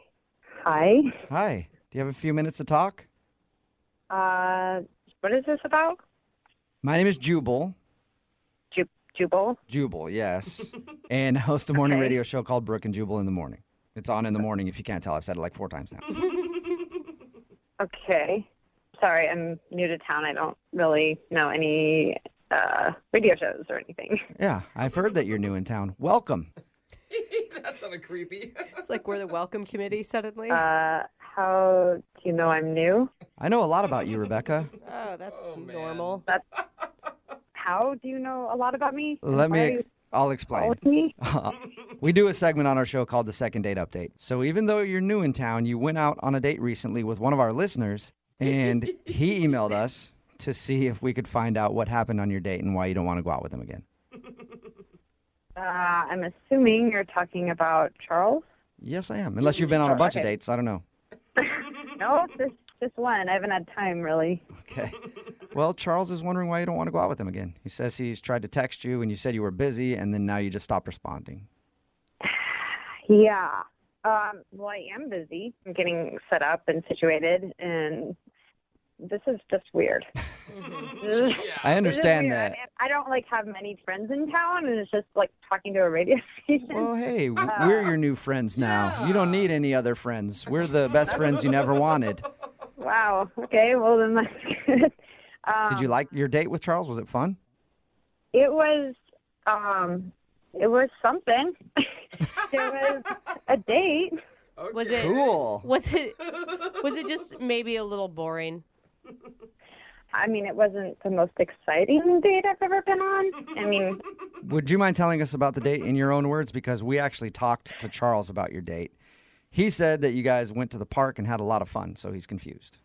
Hi. Hi. Do you have a few minutes to talk? What is this about? My name is Jubal. Jubal? Jubal, yes. And I host a morning radio show called Brooke and Jubal in the Morning. It's on in the morning if you can't tell. I've said it like 4 times now. Okay. Sorry, I'm new to town. I don't really know any radio shows or anything. Yeah, I've heard that you're new in town. Welcome. That sounded creepy. It's like we're the welcome committee suddenly. How do you know I'm new? I know a lot about you, Rebecca. Oh, that's normal. How do you know a lot about me? I'll explain. Me? We do a segment on our show called the Second Date Update. So even though you're new in town, you went out on a date recently with one of our listeners, and he emailed us to see if we could find out what happened on your date and why you don't want to go out with him again. I'm assuming you're talking about Charles? Yes, I am. Unless you've been on a bunch of dates. I don't know. No, just one. I haven't had time, really. Okay. Well, Charles is wondering why you don't want to go out with him again. He says he's tried to text you, and you said you were busy, and then now you just stopped responding. Yeah. Well, I am busy. I'm getting set up and situated, and this is just weird. I understand weird. that. I mean, I don't have many friends in town, and it's just like talking to a radio station. Well, hey, we're your new friends now. You don't need any other friends. We're the best friends you never wanted. Wow. Okay. Well, then that's good. Did you like your date with Charles? Was it fun? It was something. There was a date. Okay. Was it Cool. Was it just maybe a little boring? I mean, it wasn't the most exciting date I've ever been on. I mean, Would you mind telling us about the date in your own words? Because we actually talked to Charles about your date. He said that you guys went to the park and had a lot of fun, so he's confused.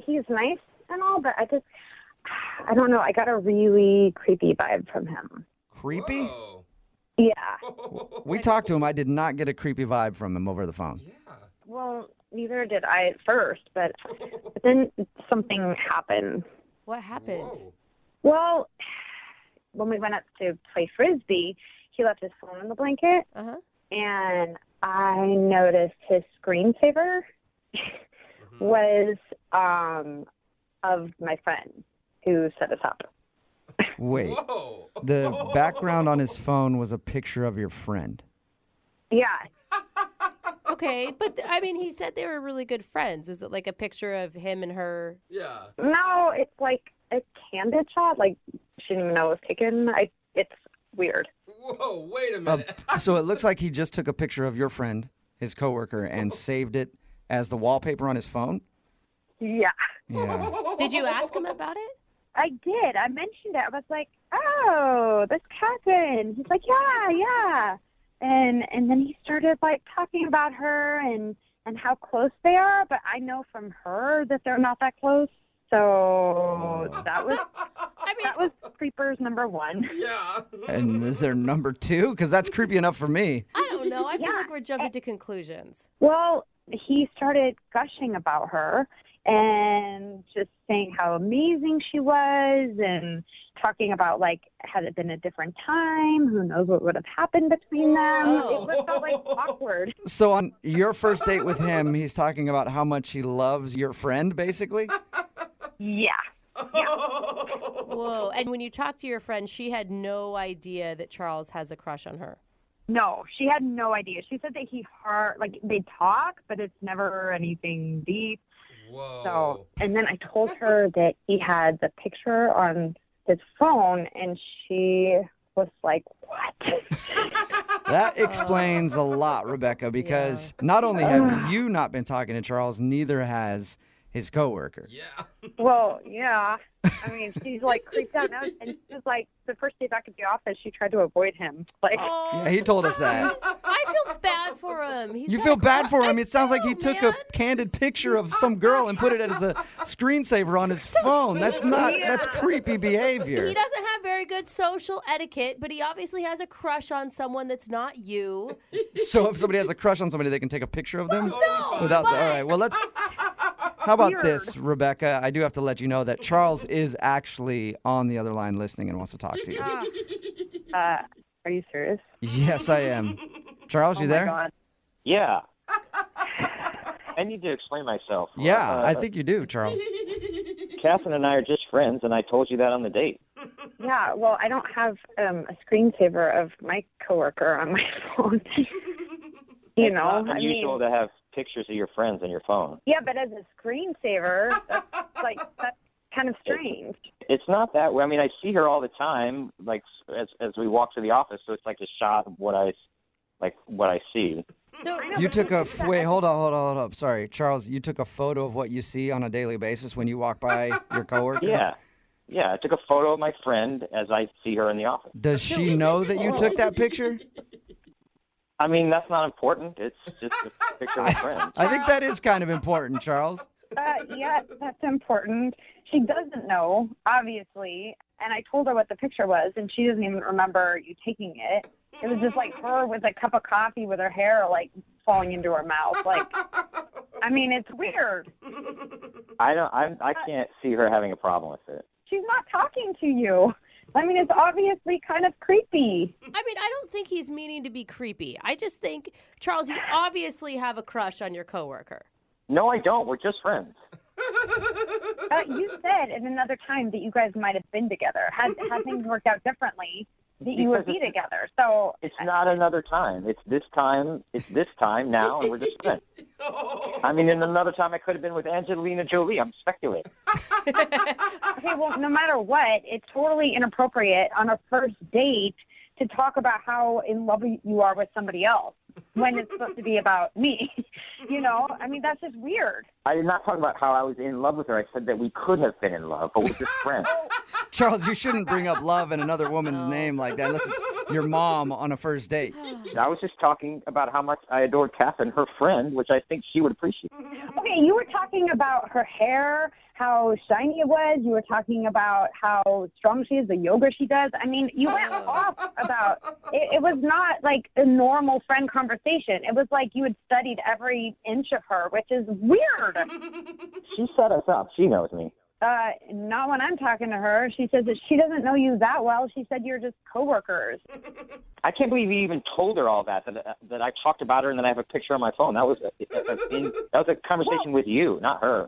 he's nice and all, but I don't know. I got a really creepy vibe from him. Creepy? Whoa. Yeah. We talked to him. I did not get a creepy vibe from him over the phone. Yeah. Well, neither did I at first, but then something happened. What happened? Whoa. Well, when we went up to play Frisbee, he left his phone in the blanket, Uh-huh. and I noticed his screensaver was of my friend who set us up. Wait. Whoa. The background on his phone was a picture of your friend. Yeah. Okay, but I mean, he said they were really good friends. Was it like a picture of him and her? Yeah. No, it's like a candid shot. Like, she didn't even know it was taken. It's weird. Whoa, wait a minute. So it looks like he just took a picture of your friend, his coworker, and saved it as the wallpaper on his phone? Yeah. Yeah. Did you ask him about it? I did. I mentioned it. I was like, oh, this Catherine. He's like, yeah. And then he started like talking about her and how close they are, but I know from her that they're not that close. So that was creepers number one. Yeah. And is there number two? Because that's creepy enough for me. I don't know. I feel Yeah. like we're jumping to conclusions. Well, he started gushing about her and just saying how amazing she was and talking about, like, had it been a different time, who knows what would have happened between them. It felt like awkward. So on your first date with him, he's talking about how much he loves your friend, basically? Yeah. Whoa. And when you talked to your friend, she had no idea that Charles has a crush on her. No, she had no idea. She said that they talk, but it's never anything deep. Whoa. So, and then I told her that he had the picture on his phone, and she was like, what? That explains a lot, Rebecca, because not only have you not been talking to Charles, neither has his coworker. Yeah. Well, yeah. I mean, she's like creeped out now, and she was like, the first day back at the office, she tried to avoid him. Like, Yeah, he told us that. I feel bad for him. You feel bad for him. It sounds like he took a candid picture of some girl and put it as a screensaver on his phone. That's creepy behavior. He doesn't have very good social etiquette, but he obviously has a crush on someone that's not you. So if somebody has a crush on somebody, they can take a picture of them? No, All right, well, how about Weird. this, Rebecca? I do have to let you know that Charles is actually on the other line listening and wants to talk to you. are you serious? Yes, I am. Charles, you Oh, there? my God. Yeah. I need to explain myself. Yeah, I think you do, Charles. Catherine and I are just friends, and I told you that on the date. Yeah, well, I don't have a screensaver of my coworker on my phone. You know, It's not unusual to have pictures of your friends on your phone. Yeah, but as a screensaver, that's kind of strange. It's not that way. I mean, I see her all the time, like as we walk to the office. So it's like a shot of what I see. So You took a wait. Hold on. Sorry, Charles. You took a photo of what you see on a daily basis when you walk by your coworker. Yeah. I took a photo of my friend as I see her in the office. Does she know that you took that picture? I mean, that's not important. It's just a picture of a friend. I think that is kind of important, Charles. Yeah, that's important. She doesn't know, obviously, and I told her what the picture was, and she doesn't even remember you taking it. It was just like her with a cup of coffee with her hair like falling into her mouth. Like, I mean, it's weird. I can't see her having a problem with it. She's not talking to you. I mean, it's obviously kind of creepy. I mean, I don't think he's meaning to be creepy. I just think, Charles, you obviously have a crush on your coworker. No, I don't. We're just friends. You said at another time that you guys might have been together. Had things worked out differently, that you would be together. So it's not another time. It's this time. It's this time now, and we're just friends. I mean, in another time, I could have been with Angelina Jolie. I'm speculating. Okay, well, no matter what, it's totally inappropriate on a first date to talk about how in love you are with somebody else when it's supposed to be about me. You know, I mean, that's just weird. I did not talk about how I was in love with her. I said that we could have been in love, but we're just friends. Charles, you shouldn't bring up love in another woman's name like that unless it's your mom on a first date. I was just talking about how much I adored Catherine, her friend, which I think she would appreciate. Okay, you were talking about her hair, how shiny it was. You were talking about how strong she is, the yoga she does. I mean, you went off about it. It was not like a normal friend conversation. It was like you had studied every inch of her, which is weird. She set us up. She knows me. Not when I'm talking to her. She says that she doesn't know you that well. She said you're just coworkers. I can't believe you even told her all that I talked about her and then I have a picture on my phone. That was a conversation with you, not her.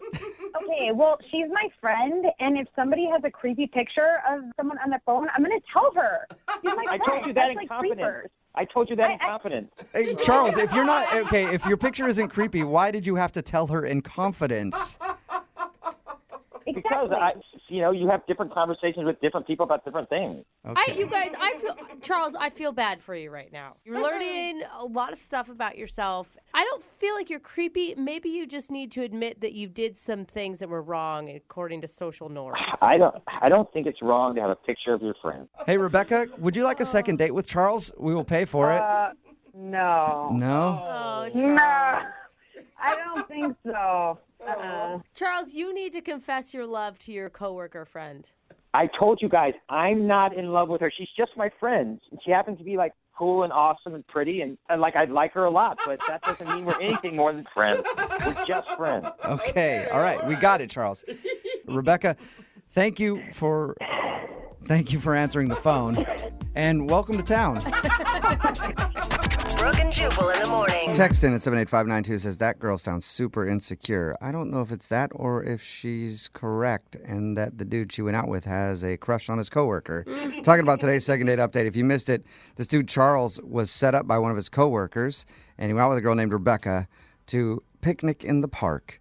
Okay, well, she's my friend, and if somebody has a creepy picture of someone on their phone, I'm going to tell her. She's my friend. I told you that in confidence. Creepers. I told you that in confidence. Hey, Charles, if you're not okay, if your picture isn't creepy, why did you have to tell her in confidence? Because you have different conversations with different people about different things. Okay. Charles, I feel bad for you right now. You're learning a lot of stuff about yourself. I don't feel like you're creepy. Maybe you just need to admit that you did some things that were wrong according to social norms. I don't think it's wrong to have a picture of your friend. Hey, Rebecca, would you like a second date with Charles? We will pay for it. No. No? Oh, Charles. No. I don't think so. Charles, you need to confess your love to your coworker friend. I told you guys, I'm not in love with her. She's just my friend. She happens to be like cool and awesome and pretty, and like I'd like her a lot, but that doesn't mean we're anything more than friends. We're just friends. Okay, all right, we got it, Charles. Rebecca, thank you for answering the phone, and welcome to town. Brooke and Jubal in the morning. Text in at 78592 says, that girl sounds super insecure. I don't know if it's that or if she's correct and that the dude she went out with has a crush on his coworker. Talking about today's second date update. If you missed it, this dude Charles was set up by one of his coworkers, and he went out with a girl named Rebecca to picnic in the park.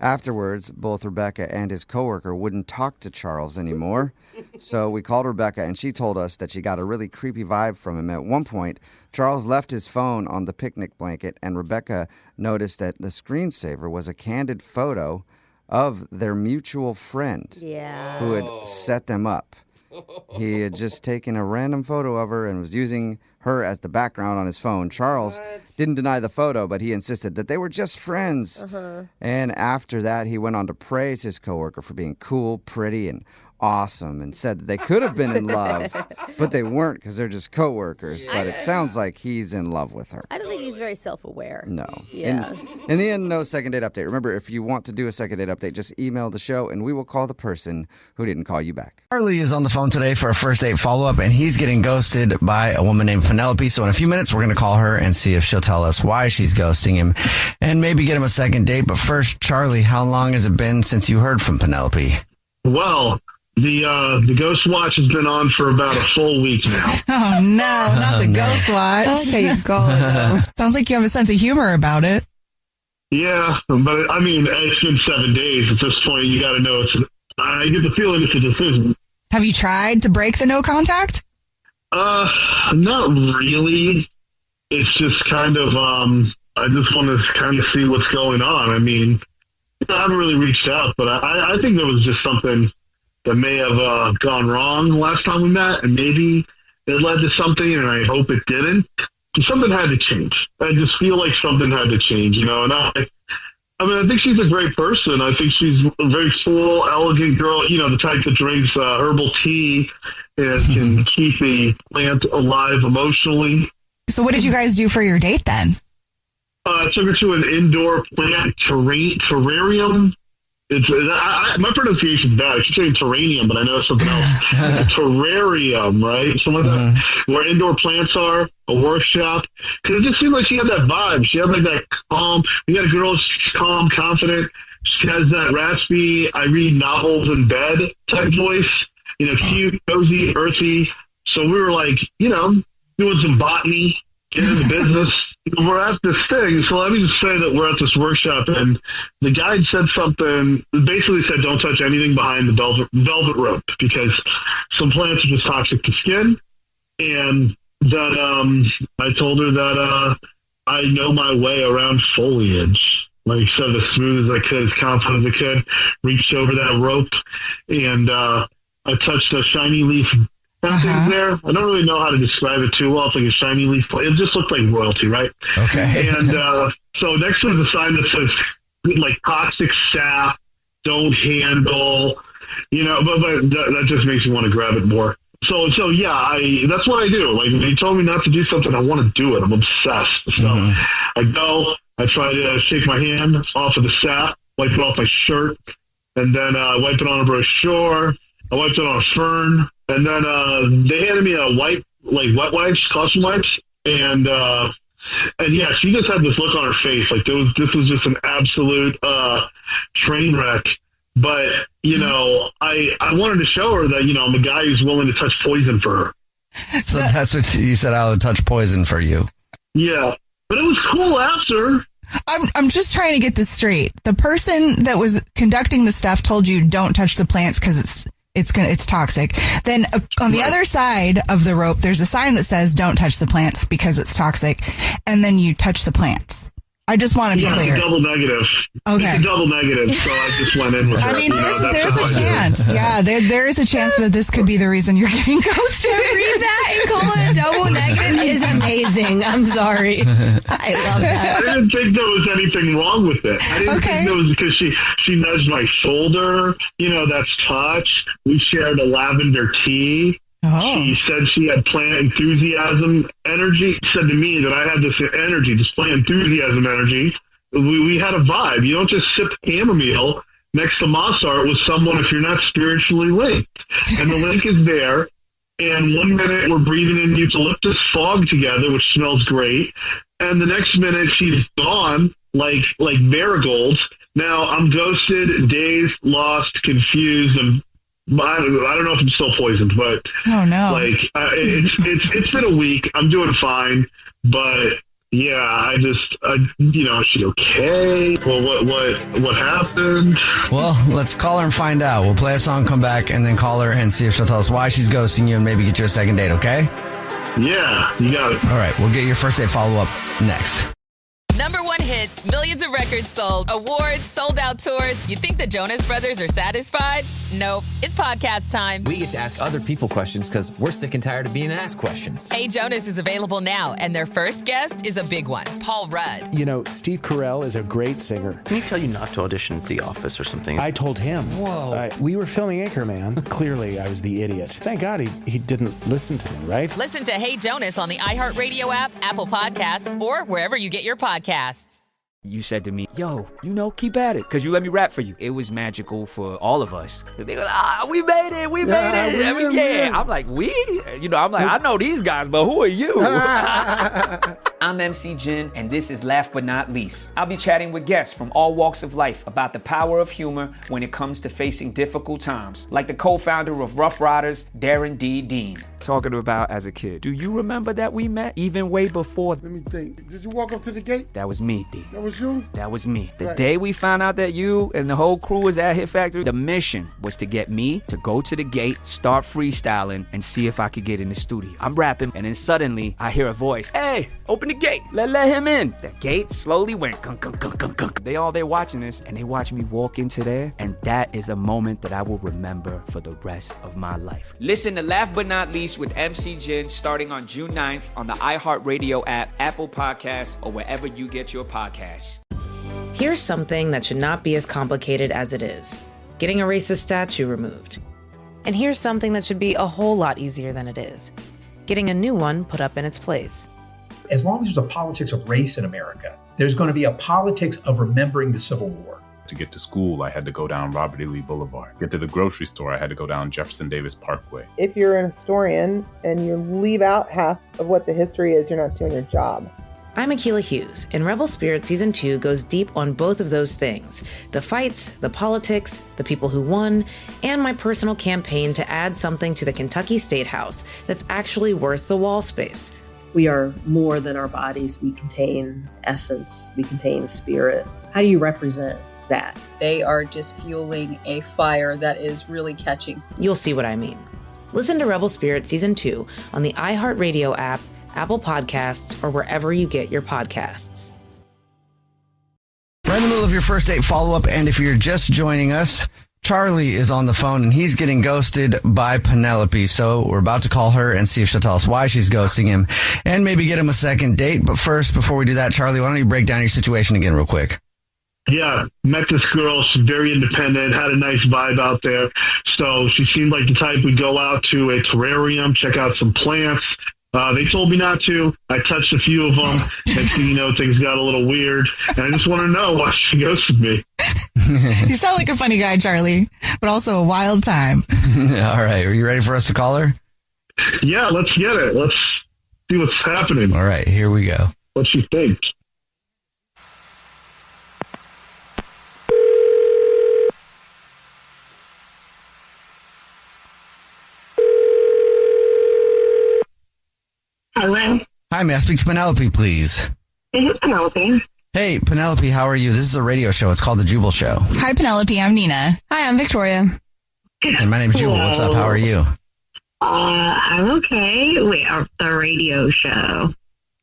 Afterwards, both Rebecca and his coworker wouldn't talk to Charles anymore. So we called Rebecca, and she told us that she got a really creepy vibe from him. At one point, Charles left his phone on the picnic blanket, and Rebecca noticed that the screensaver was a candid photo of their mutual friend who had set them up. He had just taken a random photo of her and was using her as the background on his phone. Charles didn't deny the photo, but he insisted that they were just friends. And after that, he went on to praise his coworker for being cool, pretty, and awesome, and said that they could have been in love, but they weren't because they're just coworkers. But it sounds like he's in love with her. I don't think he's very self-aware. No. Yeah. In the end, no second date update. Remember, if you want to do a second date update, just email the show, and we will call the person who didn't call you back. Charlie is on the phone today for a first date follow-up, and he's getting ghosted by a woman named Penelope. So in a few minutes, we're going to call her and see if she'll tell us why she's ghosting him and maybe get him a second date. But first, Charlie, how long has it been since you heard from Penelope? Well, the Ghost Watch has been on for about a full week now. Oh, no, not the Ghost Watch. Okay, you go. Sounds like you have a sense of humor about it. Yeah, but I mean, it's been 7 days. At this point, you got to know I get the feeling it's a decision. Have you tried to break the no contact? Not really. It's just kind of, I just want to kind of see what's going on. I mean, I haven't really reached out, but I think there was just something that may have gone wrong last time we met, and maybe it led to something, and I hope it didn't. Something had to change. I just feel like something had to change, you know. And I mean, I think she's a great person. I think she's a very full, elegant girl, you know, the type that drinks herbal tea and can keep the plant alive emotionally. So what did you guys do for your date then? I took her to an indoor plant terrarium. My pronunciation's bad. I keep saying terrarium, but I know it's something else. Terrarium, right? Something like that. Where indoor plants are, a workshop. Because it just seemed like she had that vibe. She had like that calm. You got a girl, she's calm, confident. She has that raspy, I read novels in bed type voice. Cute, cozy, earthy. So we were like, doing some botany, getting into business. We're at this thing, so let me just say that we're at this workshop, and the guide said something, basically said don't touch anything behind the velvet rope, because some plants are just toxic to skin, and that I told her that I know my way around foliage. Like I said, as smooth as I could, as confident as I could, reached over that rope, and I touched a shiny leaf. Things there. I don't really know how to describe it too well. It's like a shiny leaf. It just looked like royalty, right? Okay. And so next to the sign that says like toxic sap, don't handle, but that just makes me want to grab it more. So yeah, that's what I do. Like when you told me not to do something, I want to do it. I'm obsessed. So I go, I try to shake my hand off of the sap, wipe it off my shirt, and then wipe it on a brochure. I wiped it on a fern. And then they handed me a wet wipes, cotton wipes, and yeah, she just had this look on her face, like this was just an absolute train wreck. But I wanted to show her that I'm a guy who's willing to touch poison for her. So that's what you said. I would touch poison for you. Yeah, but it was cool after. I'm just trying to get this straight. The person that was conducting the stuff told you don't touch the plants because it's toxic. Then on the other side of the rope, there's a sign that says don't touch the plants because it's toxic. And then you touch the plants. I just want to be clear. It's a double negative. Okay. It's a double negative, so I just went in with it. I mean, there's a chance. Yeah, there is a chance that this could be the reason you're getting ghosted. To read that and call it a double negative is amazing. I'm sorry. I love that. I didn't think there was anything wrong with it. I didn't think it was because she nudged my shoulder. That's touch. We shared a lavender tea. Oh. She said she had plant enthusiasm energy. She said to me that I had this energy, this plant enthusiasm energy. We had a vibe. You don't just sip chamomile next to moss art with someone if you're not spiritually linked. And the link is there. And 1 minute we're breathing in eucalyptus fog together, which smells great. And the next minute she's gone like marigolds. Now I'm ghosted, dazed, lost, confused, and I don't know if I'm still poisoned, but oh no, it's been a week. I'm doing fine, but yeah, is she okay? Well, what happened? Well, let's call her and find out. We'll play a song, come back, and then call her and see if she'll tell us why she's ghosting you and maybe get you a second date. Okay? Yeah, you got it. All right, we'll get your first date follow up next. #1 hits, millions of records sold, awards, sold out tours. You think the Jonas Brothers are satisfied? Nope. It's podcast time. We get to ask other people questions because we're sick and tired of being asked questions. Hey Jonas is available now, and their first guest is a big one, Paul Rudd. Steve Carell is a great singer. Can he tell you not to audition for The Office or something? I told him. Whoa. We were filming Anchorman. Clearly, I was the idiot. Thank God he didn't listen to me, right? Listen to Hey Jonas on the iHeartRadio app, Apple Podcasts, or wherever you get your podcasts. You said to me, yo, keep at it, because you let me rap for you. It was magical for all of us. They go, we made it, we made it. Yeah. I'm like, we? I'm like, I know these guys, but who are you? I'm MC Jin, and this is Laugh But Not Least. I'll be chatting with guests from all walks of life about the power of humor when it comes to facing difficult times, like the co-founder of Rough Riders, Darren D. Dean. Talking about as a kid. Do you remember that we met even way before? Let me think. Did you walk up to the gate? That was me, D. That was you? That was me. The day we found out that you and the whole crew was at Hit Factory, the mission was to get me to go to the gate, start freestyling, and see if I could get in the studio. I'm rapping, and then suddenly I hear a voice. Hey, open the gate. Let him in. The gate slowly went gunk, gunk, gunk, gunk, gunk. They all there watching this, and they watch me walk into there, and that is a moment that I will remember for the rest of my life. Listen to Laugh But Not Least with MC Jin starting on June 9th on the iHeartRadio app, Apple Podcasts, or wherever you get your podcasts. Here's something that should not be as complicated as it is. Getting a racist statue removed. And here's something that should be a whole lot easier than it is. Getting a new one put up in its place. As long as there's a politics of race in America, there's going to be a politics of remembering the Civil War. To get to school, I had to go down Robert E. Lee Boulevard. Get to the grocery store, I had to go down Jefferson Davis Parkway. If you're an historian and you leave out half of what the history is, you're not doing your job. I'm Akilah Hughes, and Rebel Spirit Season 2 goes deep on both of those things. The fights, the politics, the people who won, and my personal campaign to add something to the Kentucky State House that's actually worth the wall space. We are more than our bodies. We contain essence. We contain spirit. How do you represent that? They are just fueling a fire that is really catching. You'll see what I mean. Listen to Rebel Spirit Season 2 on the iHeartRadio app, Apple Podcasts, or wherever you get your podcasts. Right in the middle of your first date follow-up, and if you're just joining us, Charlie is on the phone, and he's getting ghosted by Penelope. So we're about to call her and see if she'll tell us why she's ghosting him and maybe get him a second date. But first, before we do that, Charlie, why don't you break down your situation again real quick? Yeah, met this girl. She's very independent, had a nice vibe out there. So she seemed like the type we'd go out to a terrarium, check out some plants. They told me not to. I touched a few of them. Next thing you know, things got a little weird. And I just want to know why she ghosted me. You sound like a funny guy, Charlie, but also a wild time. All right. Are you ready for us to call her? Yeah, let's get it. Let's see what's happening. All right, here we go. What she thinks. Hello. Hi, may I speak to Penelope, please? This is Penelope. Hey, Penelope, how are you? This is a radio show. It's called The Jubal Show. Hi, Penelope. I'm Nina. Hi, I'm Victoria. And my name's Jubal. What's up? How are you? I'm okay. Wait, the radio show.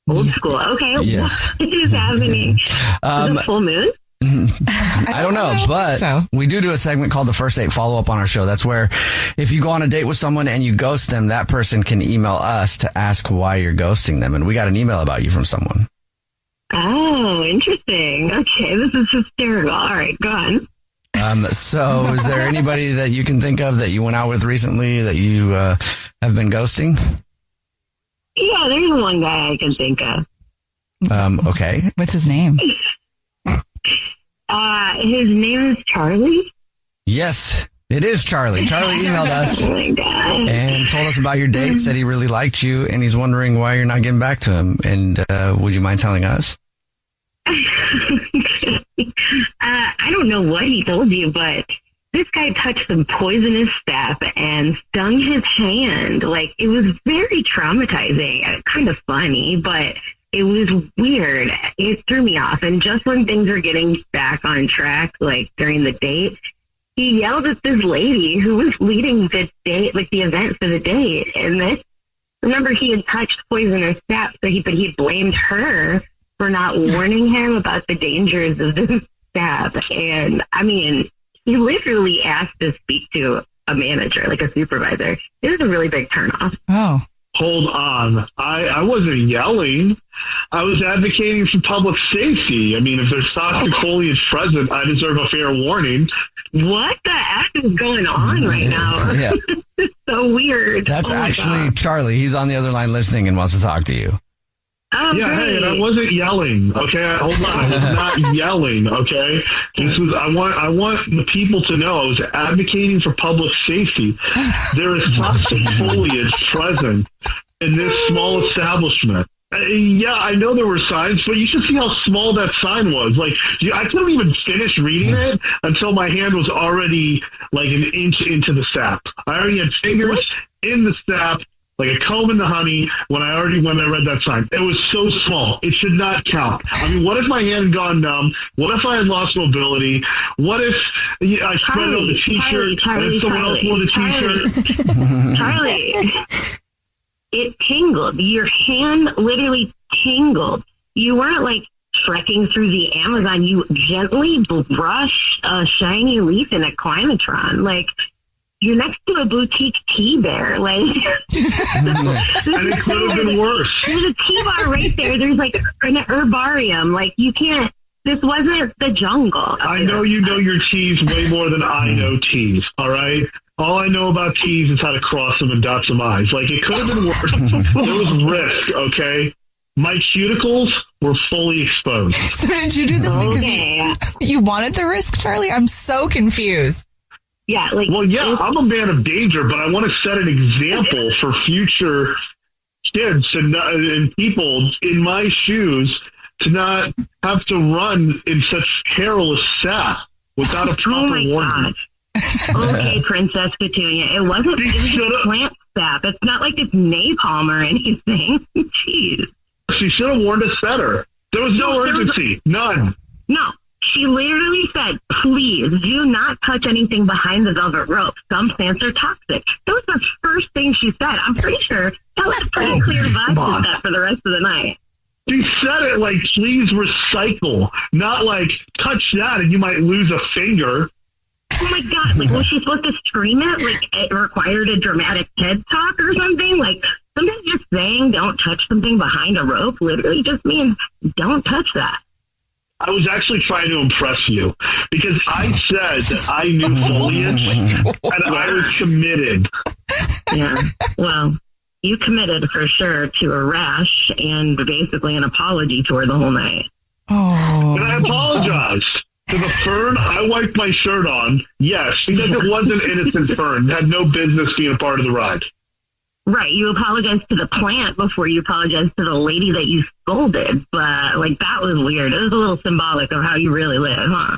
Old school. Okay. Yes. What is happening? Is it full moon? I don't know, but we do a segment called the First Date Follow-Up on our show. That's where if you go on a date with someone and you ghost them, that person can email us to ask why you're ghosting them. And we got an email about you from someone. Oh, interesting. Okay, this is hysterical. All right, go on. So is there anybody that you can think of that you went out with recently that you have been ghosting? Yeah, there's one guy I can think of. Okay. What's his name? His name is Charlie. Yes, it is Charlie. Charlie emailed us Oh my God. and told us about your date, said he really liked you, and he's wondering why you're not getting back to him. And would you mind telling us? I don't know what he told you, but this guy touched some poisonous stuff and stung his hand. Like, it was very traumatizing. Kind of funny, but it was weird. It threw me off. And just when things were getting back on track, like during the date, he yelled at this lady who was leading the date, like the event for the date. And then, remember, he had touched poisonous stuff, but he blamed her for not warning him about the dangers of the stuff. And I mean, he literally asked to speak to a manager, like a supervisor. It was a really big turnoff. Oh. Hold on. I wasn't yelling. I was advocating for public safety. I mean, if there's toxic foliage present, I deserve a fair warning. What the F is going on right now? Yeah. It's so weird. That's Oh my actually God. Charlie. He's on the other line listening and wants to talk to you. Oh, Yeah, hey, and I wasn't yelling. Okay, hold on. I was not yelling. Okay, this was. I want the people to know I was advocating for public safety. There is toxic foliage present in this small establishment. Yeah, I know there were signs, but you should see how small that sign was. Like, I couldn't even finish reading it until my hand was already like an inch into the sap. I already had fingers in the sap, like a comb in the honey, when I read that sign. It was so small. It should not count. I mean, what if my hand had gone numb? What if I had lost mobility? What if I spread it on the t-shirt and if someone else wore the t-shirt? Charlie, it tingled. Your hand literally tingled. You weren't like trekking through the Amazon. You gently brushed a shiny leaf in a Climatron. Like, you're next to a boutique tea bear. Like, And it could have been worse. There's a tea bar right there. There's like an herbarium. Like, you can't. This wasn't the jungle. I know you know your teas way more than I know teas, all right? All I know about teas is how to cross them and dot some I's. Like, it could have been worse. There was risk, okay? My cuticles were fully exposed. So did you do this because you wanted the risk, Charlie? I'm so confused. Yeah, I'm a man of danger, but I want to set an example for future kids and people in my shoes to not have to run in such perilous sap without a proper warning. Okay, Princess Petunia, it wasn't just plant sap. It's not like it's napalm or anything. Jeez. She should have warned us better. There was no urgency. None. No. She literally said, please do not touch anything behind the velvet rope. Some plants are toxic. That was the first thing she said. I'm pretty sure that was pretty clear vibes with that for the rest of the night. She said it like, please recycle, not like, touch that and you might lose a finger. Oh my God, was she supposed to scream it? Like, it required a dramatic TED talk or something? Like, sometimes just saying don't touch something behind a rope literally just means don't touch that. I was actually trying to impress you because I said that I knew foliage and I was committed. Yeah, well, you committed for sure to a rash and basically an apology tour the whole night. Oh. And I apologized. To the fern, I wiped my shirt on, yes, because it was an innocent fern. It had no business being a part of the ride. Right, you apologized to the plant before you apologized to the lady that you scolded, but, that was weird. It was a little symbolic of how you really live, huh?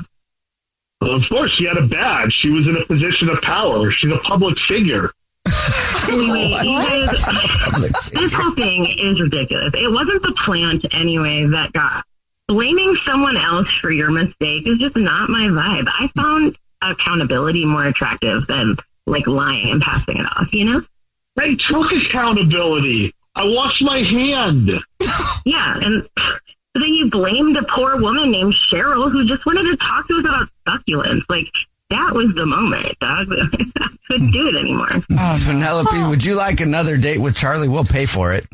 Well, of course, she had a badge. She was in a position of power. She's a public figure. Anyway, you guys, this whole thing is ridiculous. It wasn't the plant, anyway, that got... Blaming someone else for your mistake is just not my vibe. I found accountability more attractive than, lying and passing it off, you know? I took accountability. I washed my hand. Yeah, and then you blamed a poor woman named Cheryl who just wanted to talk to us about succulents. That was the moment, dog. I couldn't do it anymore. Oh, Penelope, would you like another date with Charlie? We'll pay for it.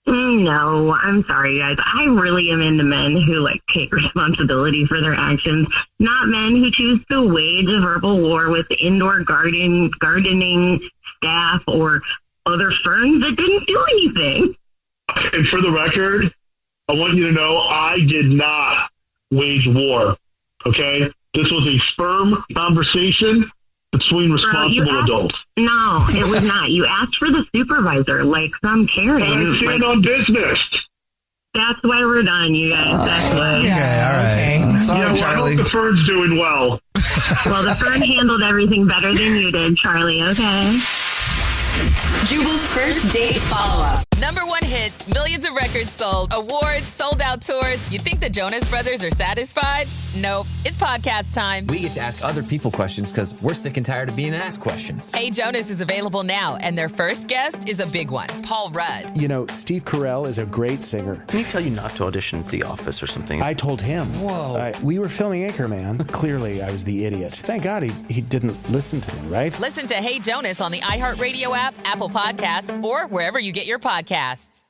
No, I'm sorry, guys. I really am into men who take responsibility for their actions, not men who choose to wage a verbal war with indoor gardening staff or other firms that didn't do anything. And for the record, I want you to know I did not wage war. Okay, this was a firm conversation between responsible adults. No, it was not. You asked for the supervisor, like some Karen. I stand on business. That's why we're done, you guys. That's why. Okay, all right. Okay. Sorry, Charlie. I hope the fern's doing well. Well, the fern handled everything better than you did, Charlie, okay? Jubal's first date follow-up. #1 hits, millions of records sold, awards, sold out tours. You think the Jonas Brothers are satisfied? Nope. It's podcast time. We get to ask other people questions because we're sick and tired of being asked questions. Hey Jonas is available now, and their first guest is a big one, Paul Rudd. You know, Steve Carell is a great singer. Can he tell you not to audition for The Office or something? I told him. Whoa. We were filming Anchorman. Clearly, I was the idiot. Thank God he didn't listen to me, right? Listen to Hey Jonas on the iHeartRadio app, Apple Podcasts, or wherever you get your podcasts.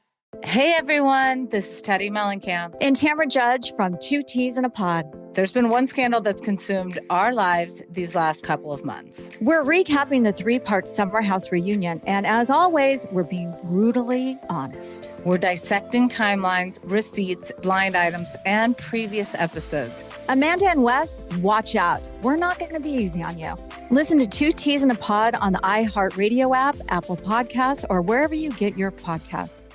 Hey everyone, this is Teddy Mellencamp and Tamara Judge from Two Teas in a Pod. There's been one scandal that's consumed our lives these last couple of months. We're recapping the 3-part Summer House reunion, and as always, we're being brutally honest. We're dissecting timelines, receipts, blind items, and previous episodes. Amanda and Wes, watch out. We're not going to be easy on you. Listen to Two Teas in a Pod on the iHeartRadio app, Apple Podcasts, or wherever you get your podcasts.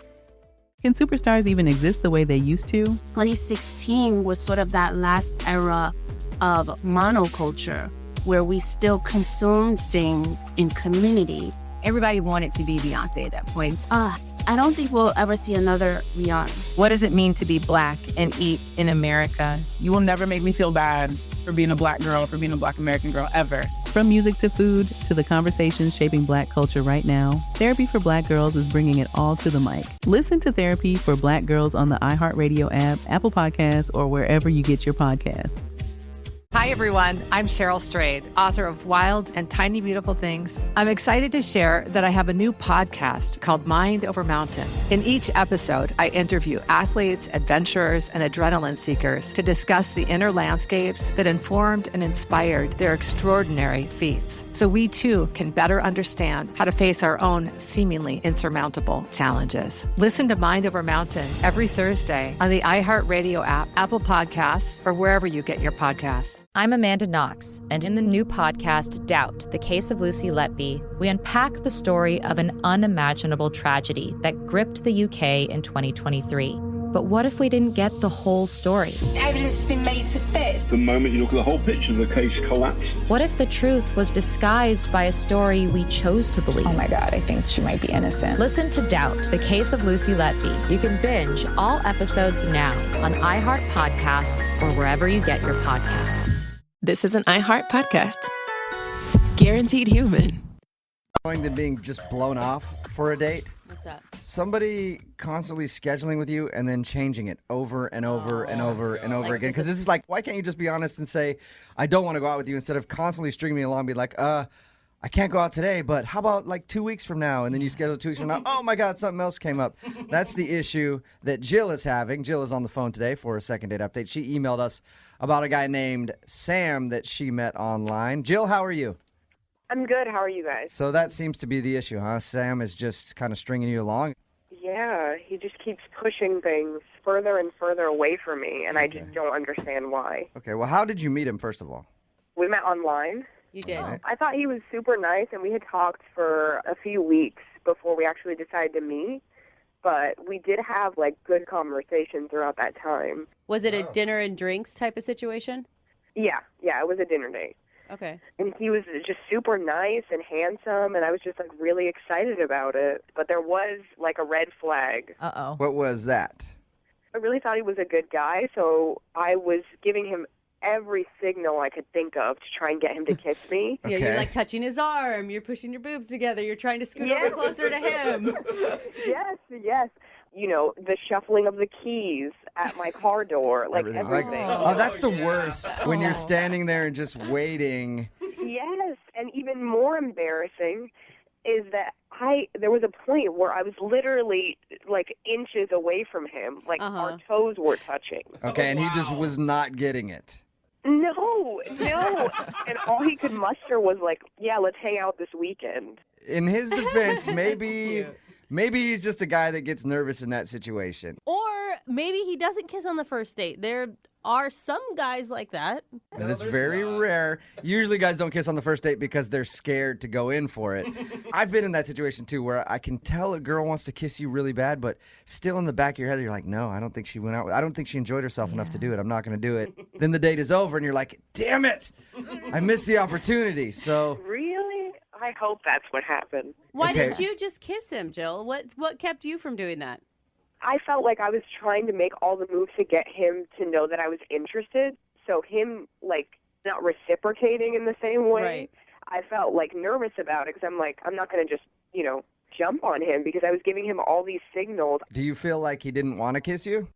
Can superstars even exist the way they used to? 2016 was sort of that last era of monoculture where we still consumed things in community. Everybody wanted to be Beyonce at that point. I don't think we'll ever see another Rihanna. What does it mean to be Black and eat in America? You will never make me feel bad for being a Black girl, for being a Black American girl, ever. From music to food to the conversations shaping Black culture right now, Therapy for Black Girls is bringing it all to the mic. Listen to Therapy for Black Girls on the iHeartRadio app, Apple Podcasts, or wherever you get your podcasts. Hi, Hi, everyone. I'm Cheryl Strayed, author of Wild and Tiny Beautiful Things. I'm excited to share that I have a new podcast called Mind Over Mountain. In each episode, I interview athletes, adventurers, and adrenaline seekers to discuss the inner landscapes that informed and inspired their extraordinary feats, so we too can better understand how to face our own seemingly insurmountable challenges. Listen to Mind Over Mountain every Thursday on the iHeartRadio app, Apple Podcasts, or wherever you get your podcasts. I'm Amanda Knox, and in the new podcast, Doubt, The Case of Lucy Letby, we unpack the story of an unimaginable tragedy that gripped the UK in 2023. But what if we didn't get the whole story? Evidence has been made to fit. The moment you look at the whole picture, the case collapsed. What if the truth was disguised by a story we chose to believe? Oh my God, I think she might be innocent. Listen to Doubt, The Case of Lucy Letby. You can binge all episodes now on iHeart Podcasts or wherever you get your podcasts. This is an iHeart podcast. Guaranteed human. Going to being just blown off for a date. What's that? Somebody constantly scheduling with you and then changing it over and over and over and over again. Because this is like, why can't you just be honest and say, I don't want to go out with you, instead of constantly stringing me along and be like, I can't go out today, but how about like 2 weeks from now? And then you schedule 2 weeks from now. Oh my God, something else came up. That's the issue that Jill is having. Jill is on the phone today for a second date update. She emailed us about a guy named Sam that she met online. Jill, how are you? I'm good. How are you guys? So that seems to be the issue, huh? Sam is just kind of stringing you along. Yeah, he just keeps pushing things further and further away from me, and I just don't understand why. Okay, well, how did you meet him, first of all? We met online. You did? Oh. I thought he was super nice, and we had talked for a few weeks before we actually decided to meet. But we did have, like, good conversation throughout that time. Was it a dinner and drinks type of situation? Yeah, it was a dinner date. Okay. And he was just super nice and handsome, and I was just, like, really excited about it. But there was, like, a red flag. Uh-oh. What was that? I really thought he was a good guy, so I was giving him every signal I could think of to try and get him to kiss me. Yeah, you're like touching his arm, you're pushing your boobs together, you're trying to scoot over closer to him. Yes. You know, the shuffling of the keys at my car door, like everything. Oh, that's the worst, when you're standing there and just waiting. Yes, and even more embarrassing is that there was a point where I was literally like inches away from him, like our toes were touching. Okay, and he just was not getting it. No. And all he could muster was like, yeah, let's hang out this weekend. In his defense, maybe he's just a guy that gets nervous in that situation. Or maybe he doesn't kiss on the first date. There are some guys like that. That is very rare. Usually guys don't kiss on the first date because they're scared to go in for it. I've been in that situation too, where I can tell a girl wants to kiss you really bad, but still in the back of your head you're like, no, I don't think she went out. I don't think she enjoyed herself enough to do it. I'm not going to do it. Then the date is over and you're like, damn it, I missed the opportunity. So really? I hope that's what happened. Why didn't you just kiss him, Jill? What kept you from doing that? I felt like I was trying to make all the moves to get him to know that I was interested. So him, like, not reciprocating in the same way, right. I felt, like, nervous about it because I'm like, I'm not going to just, jump on him because I was giving him all these signals. Do you feel like he didn't want to kiss you?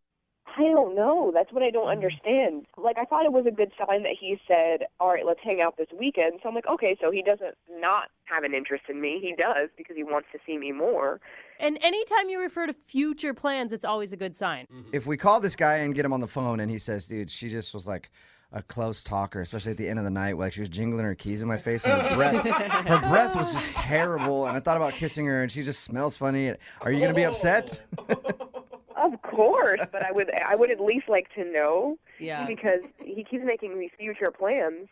I don't know. That's what I don't understand. Like, I thought it was a good sign that he said, all right, let's hang out this weekend. So I'm like, okay, so he doesn't not have an interest in me. He does because he wants to see me more. And anytime you refer to future plans, it's always a good sign. If we call this guy and get him on the phone and he says, dude, she just was like a close talker, especially at the end of the night, like she was jingling her keys in my face and her breath was just terrible. And I thought about kissing her and she just smells funny. Are you going to be upset? Of course, but I would at least like to know. Yeah. Because he keeps making these future plans,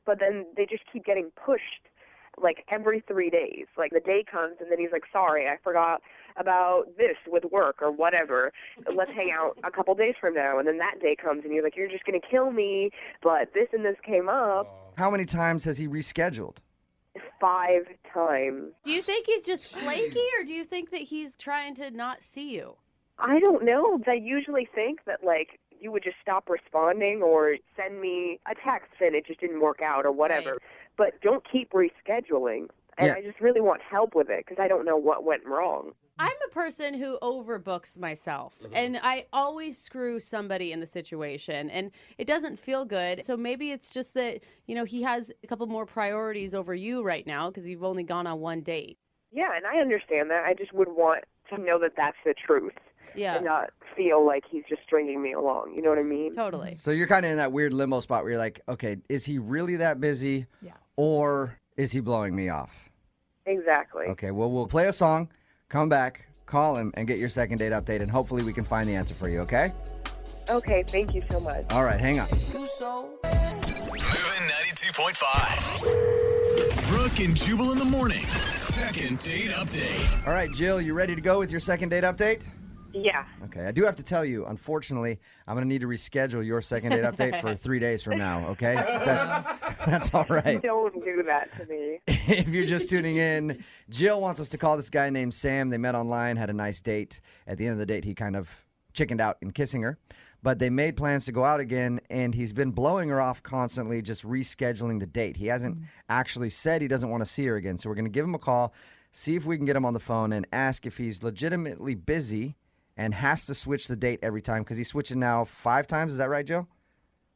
but then they just keep getting pushed like every 3 days. Like the day comes and then he's like, sorry, I forgot about this with work or whatever. Let's hang out a couple days from now. And then that day comes and you're like, you're just going to kill me, but this and this came up. How many times has he rescheduled? 5 times. Do you think he's just flaky or do you think that he's trying to not see you? I don't know. I usually think that, like, you would just stop responding or send me a text and it just didn't work out or whatever. Right. But don't keep rescheduling. And I just really want help with it because I don't know what went wrong. I'm a person who overbooks myself, and I always screw somebody in the situation, and it doesn't feel good. So maybe it's just that, he has a couple more priorities over you right now because you've only gone on one date. Yeah, and I understand that. I just would want to know that that's the truth. Yeah. And not feel like he's just stringing me along. You know what I mean? Totally. So you're kind of in that weird limbo spot where you're like, okay, is he really that busy? Yeah. Or is he blowing me off? Exactly. Okay, well, we'll play a song, come back, call him, and get your second date update, and hopefully we can find the answer for you, okay? Okay, thank you so much. All right, hang on. Moving 92.5. Brooke and Jubal in the mornings. Second date update. All right, Jill, you ready to go with your second date update? Yeah. Okay, I do have to tell you, unfortunately, I'm going to need to reschedule your second date update for 3 days from now, okay? That's all right. Don't do that to me. If you're just tuning in, Jill wants us to call this guy named Sam. They met online, had a nice date. At the end of the date, he kind of chickened out in kissing her. But they made plans to go out again, and he's been blowing her off constantly, just rescheduling the date. He hasn't actually said he doesn't want to see her again. So we're going to give him a call, see if we can get him on the phone, and ask if he's legitimately busy and has to switch the date every time, because he's switching now 5 times. Is that right, Jill?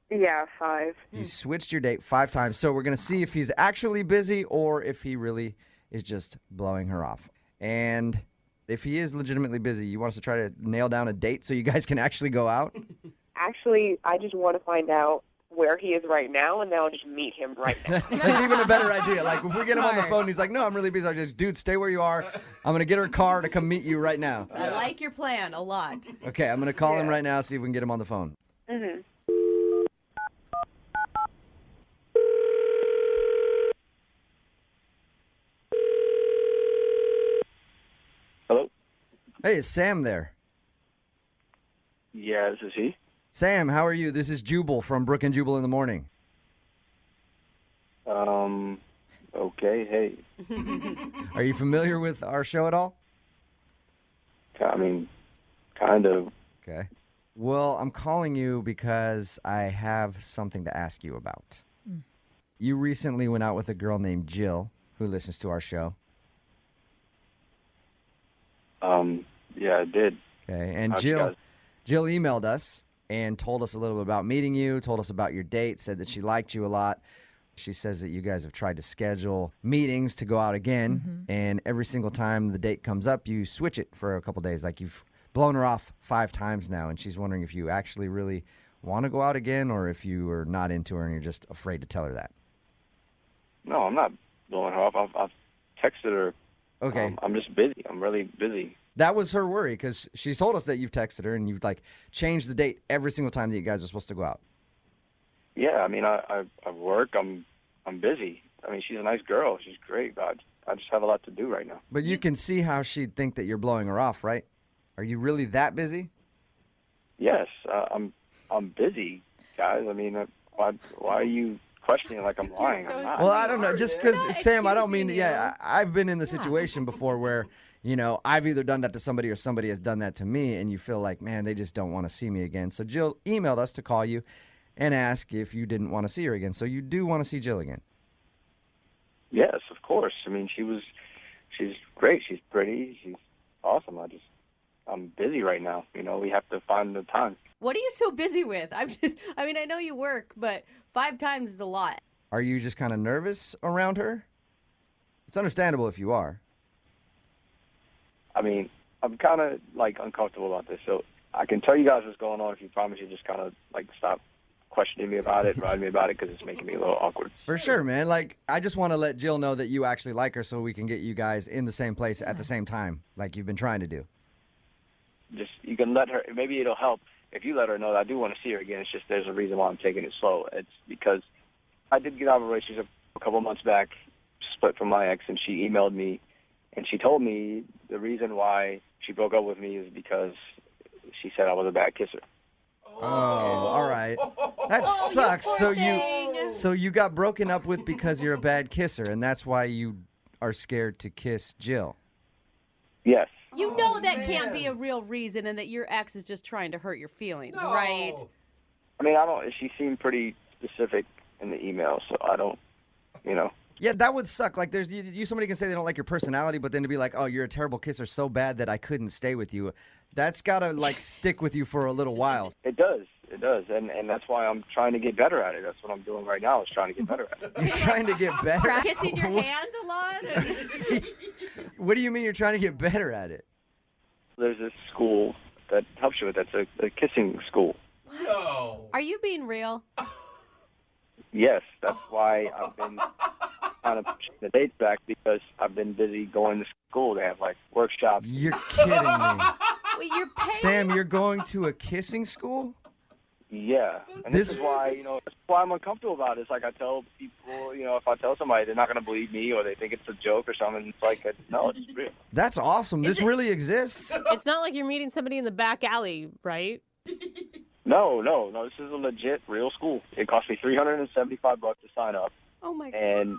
Yeah, 5. He switched your date 5 times. So we're going to see if he's actually busy or if he really is just blowing her off. And if he is legitimately busy, you want us to try to nail down a date so you guys can actually go out? Actually, I just want to find out where he is right now, and then I'll just meet him right now. That's even a better idea. Like, if we get him on the phone, he's like, no, I'm really busy. I just, dude, stay where you are. I'm going to get her car to come meet you right now. I like your plan a lot. Okay, I'm going to call him right now, see if we can get him on the phone. Mm-hmm. Hello? Hey, is Sam there? Yeah, this is he. Sam, how are you? This is Jubal from Brooke and Jubal in the morning. Okay, hey. Are you familiar with our show at all? I mean, kind of. Okay. Well, I'm calling you because I have something to ask you about. You recently went out with a girl named Jill, who listens to our show. Yeah, I did. Okay, and How'd you guys- Jill emailed us and told us a little bit about meeting you, told us about your date, said that she liked you a lot. She says that you guys have tried to schedule meetings to go out again, and every single time the date comes up, you switch it for a couple days. Like, you've blown her off 5 times now, and she's wondering if you actually really want to go out again or if you are not into her and you're just afraid to tell her that. No, I'm not blowing her off. I've texted her. Okay. I'm just busy. I'm really busy. That was her worry, because she told us that you've texted her and you've, like, changed the date every single time that you guys are supposed to go out. Yeah, I mean, I work. I'm busy. I mean, she's a nice girl. She's great. But I just have a lot to do right now. But you can see how she'd think that you're blowing her off, right? Are you really that busy? Yes, I'm busy, guys. I mean, why are you questioning like I'm lying? I'm not. Well, I don't know. Just because, Sam, I don't mean, I've been in the situation before where, I've either done that to somebody or somebody has done that to me, and you feel like, man, they just don't want to see me again. So Jill emailed us to call you and ask if you didn't want to see her again. So you do want to see Jill again? Yes, of course. I mean, she's great. She's pretty. She's awesome. I'm busy right now. We have to find the time. What are you so busy with? I know you work, but 5 times is a lot. Are you just kind of nervous around her? It's understandable if you are. I mean, I'm kind of, uncomfortable about this. So I can tell you guys what's going on if you promise you just kind of, stop questioning me about it, writing me about it, because it's making me a little awkward. For sure, man. I just want to let Jill know that you actually like her so we can get you guys in the same place at the same time, like you've been trying to do. Just, you can let her, maybe it'll help if you let her know that I do want to see her again. It's just there's a reason why I'm taking it slow. It's because I did get out of a relationship a couple months back, split from my ex, and she emailed me, and she told me the reason why she broke up with me is because she said I was a bad kisser. Oh, all right. That sucks. So you got broken up with because you're a bad kisser, and that's why you are scared to kiss Jill. Yes. You know that can't be a real reason, and that your ex is just trying to hurt your feelings, right? I mean, she seemed pretty specific in the email, so I don't, Yeah, that would suck. Like, somebody can say they don't like your personality, but then to be like, oh, you're a terrible kisser so bad that I couldn't stay with you. That's got to, like, stick with you for a little while. It does. It does. And that's why I'm trying to get better at it. That's what I'm doing right now is trying to get better at it. You're trying to get better? Kissing your hand a lot? What do you mean you're trying to get better at it? There's this school that helps you with that. It's a kissing school. What? No. Are you being real? Yes, that's why I've been kind of pushing the dates back because I've been busy going to school. They have, like, workshops. You're kidding me. Wait, you're paying? Sam, you're going to a kissing school? Yeah, and this is why, that's why I'm uncomfortable about it. It's like I tell people, if I tell somebody, they're not going to believe me or they think it's a joke or something. It's like, no, it's real. That's awesome. This really exists. It's not like you're meeting somebody in the back alley, right? No. This is a legit, real school. It cost me $375 to sign up. Oh, my God. And,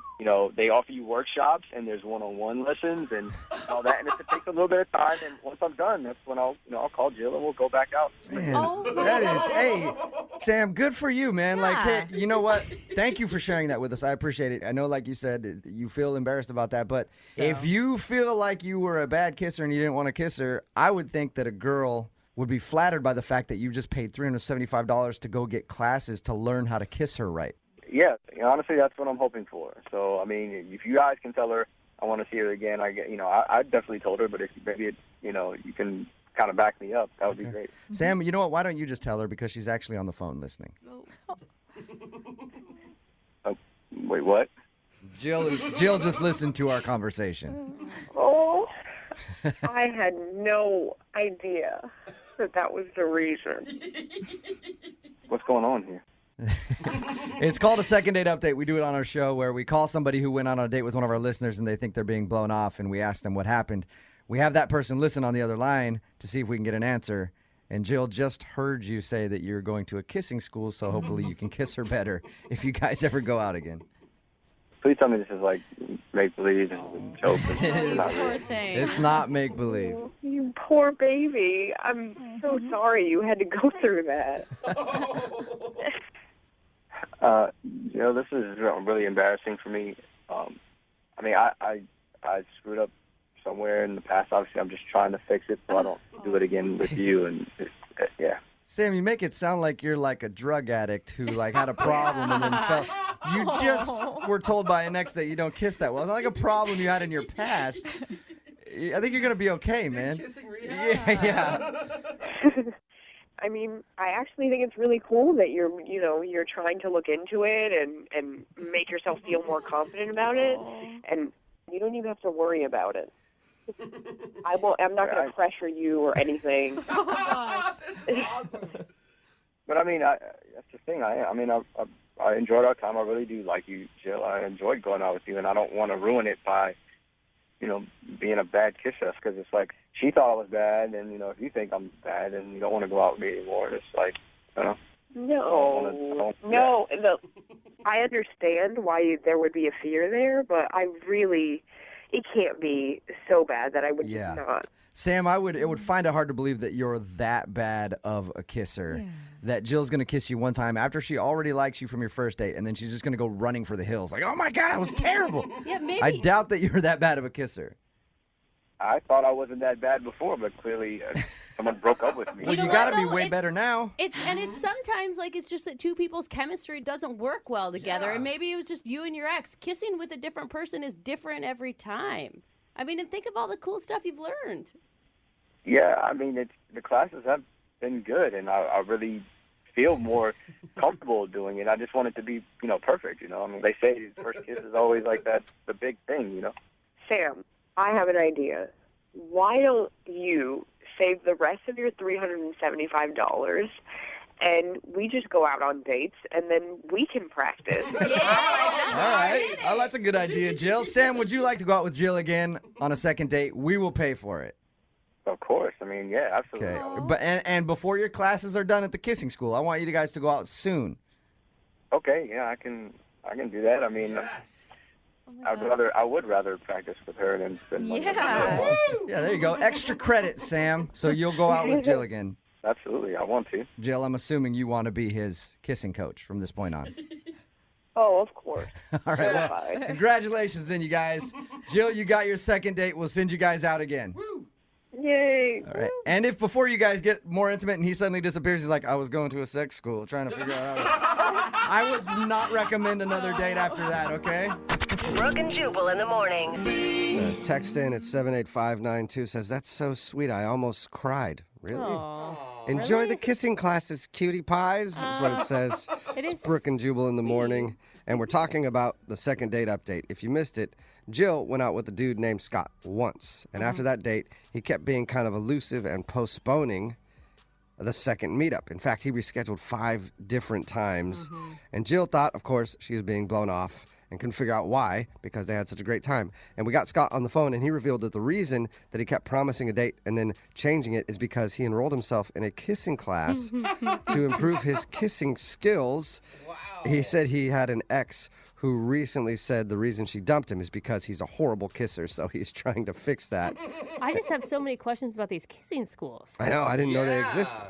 they offer you workshops, and there's one-on-one lessons and all that. And it takes a little bit of time. And once I'm done, that's when I'll call Jill, and we'll go back out. Man, that is, hey, Sam, good for you, man. Yeah. Like, hey, you know what? Thank you for sharing that with us. I appreciate it. I know, like you said, you feel embarrassed about that. But if you feel like you were a bad kisser and you didn't want to kiss her, I would think that a girl would be flattered by the fact that you just paid $375 to go get classes to learn how to kiss her right. Yeah, honestly, that's what I'm hoping for. So, I mean, if you guys can tell her I want to see her again, I definitely told her. But if maybe you can kind of back me up, that would be great. Sam, you know what? Why don't you just tell her because she's actually on the phone listening? Wait, what? Jill just listened to our conversation. Oh, I had no idea that was the reason. What's going on here? It's called a second date update. We do it on our show where we call somebody who went on a date with one of our listeners and they think they're being blown off, and we ask them what happened. We have that person listen on the other line to see if we can get an answer. And Jill just heard you say that you're going to a kissing school, so hopefully you can kiss her better if you guys ever go out again. Please tell me this is like make-believe and joke. It's not make-believe. Oh, you poor baby. I'm so sorry you had to go through that. This is really embarrassing for me. I mean, I screwed up somewhere in the past. Obviously, I'm just trying to fix it so I don't do it again with you. And yeah. Sam, you make it sound like you're like a drug addict who like had a problem and then fell. You just were told by an ex that you don't kiss that well. It's not like a problem you had in your past. I think you're gonna be okay, man. Yeah. I mean, I actually think it's really cool that you're trying to look into it and make yourself feel more confident about it, and you don't even have to worry about it. I'm not going to pressure you or anything. Oh my gosh. That's awesome. But I mean, that's the thing. I enjoyed our time. I really do like you, Jill. I enjoyed going out with you, and I don't want to ruin it by, being a bad kisser. Because it's like she thought I was bad, and if you think I'm bad, and you don't want to go out with me anymore, it's like, No. I understand why there would be a fear there, but it can't be so bad that I would just not. Sam, it would find it hard to believe that you're that bad of a kisser. Yeah. That Jill's going to kiss you one time after she already likes you from your first date, and then she's just going to go running for the hills. Like, oh my God, that was terrible. Yeah, maybe. I doubt that you're that bad of a kisser. I thought I wasn't that bad before, but clearly someone broke up with me. Well, you got to be way better now. It's sometimes like it's just that two people's chemistry doesn't work well together, and maybe it was just you and your ex. Kissing with a different person is different every time. I mean, and think of all the cool stuff you've learned. Yeah, I mean, the classes have been good, and I really feel more comfortable doing it. I just want it to be, perfect, I mean, they say first kiss is always like that's the big thing, Sam, I have an idea. Why don't you save the rest of your $375 and we just go out on dates and then we can practice? All right. Oh, that's a good idea, Jill. Sam, would you like to go out with Jill again on a second date? We will pay for it. Of course. I mean, yeah, absolutely. Okay. But and before your classes are done at the kissing school, I want you guys to go out soon. Okay, yeah, I can do that. I mean, I would rather practice with her than spend money. Yeah, there you go. Extra credit, Sam. So you'll go out with Jill again. Absolutely, I want to. Jill, I'm assuming you want to be his kissing coach from this point on. Oh, of course. All right, well, congratulations then, you guys. Jill, you got your second date. We'll send you guys out again. Yay. All right. And if before you guys get more intimate and he suddenly disappears, he's like, I was going to a sex school trying to figure out I would not recommend another date after that, okay? Brooke and Jubal in the morning. Text in at 78592 says, that's so sweet. I almost cried. Really? Aww. Enjoy the kissing classes, cutie pies, is what it says. It's Brooke and Jubal in the morning. And we're talking about the second date update. If you missed it, Jill went out with a dude named Scott once. And after that date, he kept being kind of elusive and postponing the second meetup. In fact, he rescheduled 5 different times. And Jill thought, of course, she was being blown off and couldn't figure out why because they had such a great time. And we got Scott on the phone, and he revealed that the reason that he kept promising a date and then changing it is because he enrolled himself in a kissing class to improve his kissing skills. Wow. He said he had an ex who recently said the reason she dumped him is because he's a horrible kisser, so he's trying to fix that. I just have so many questions about these kissing schools. I know, I didn't know they existed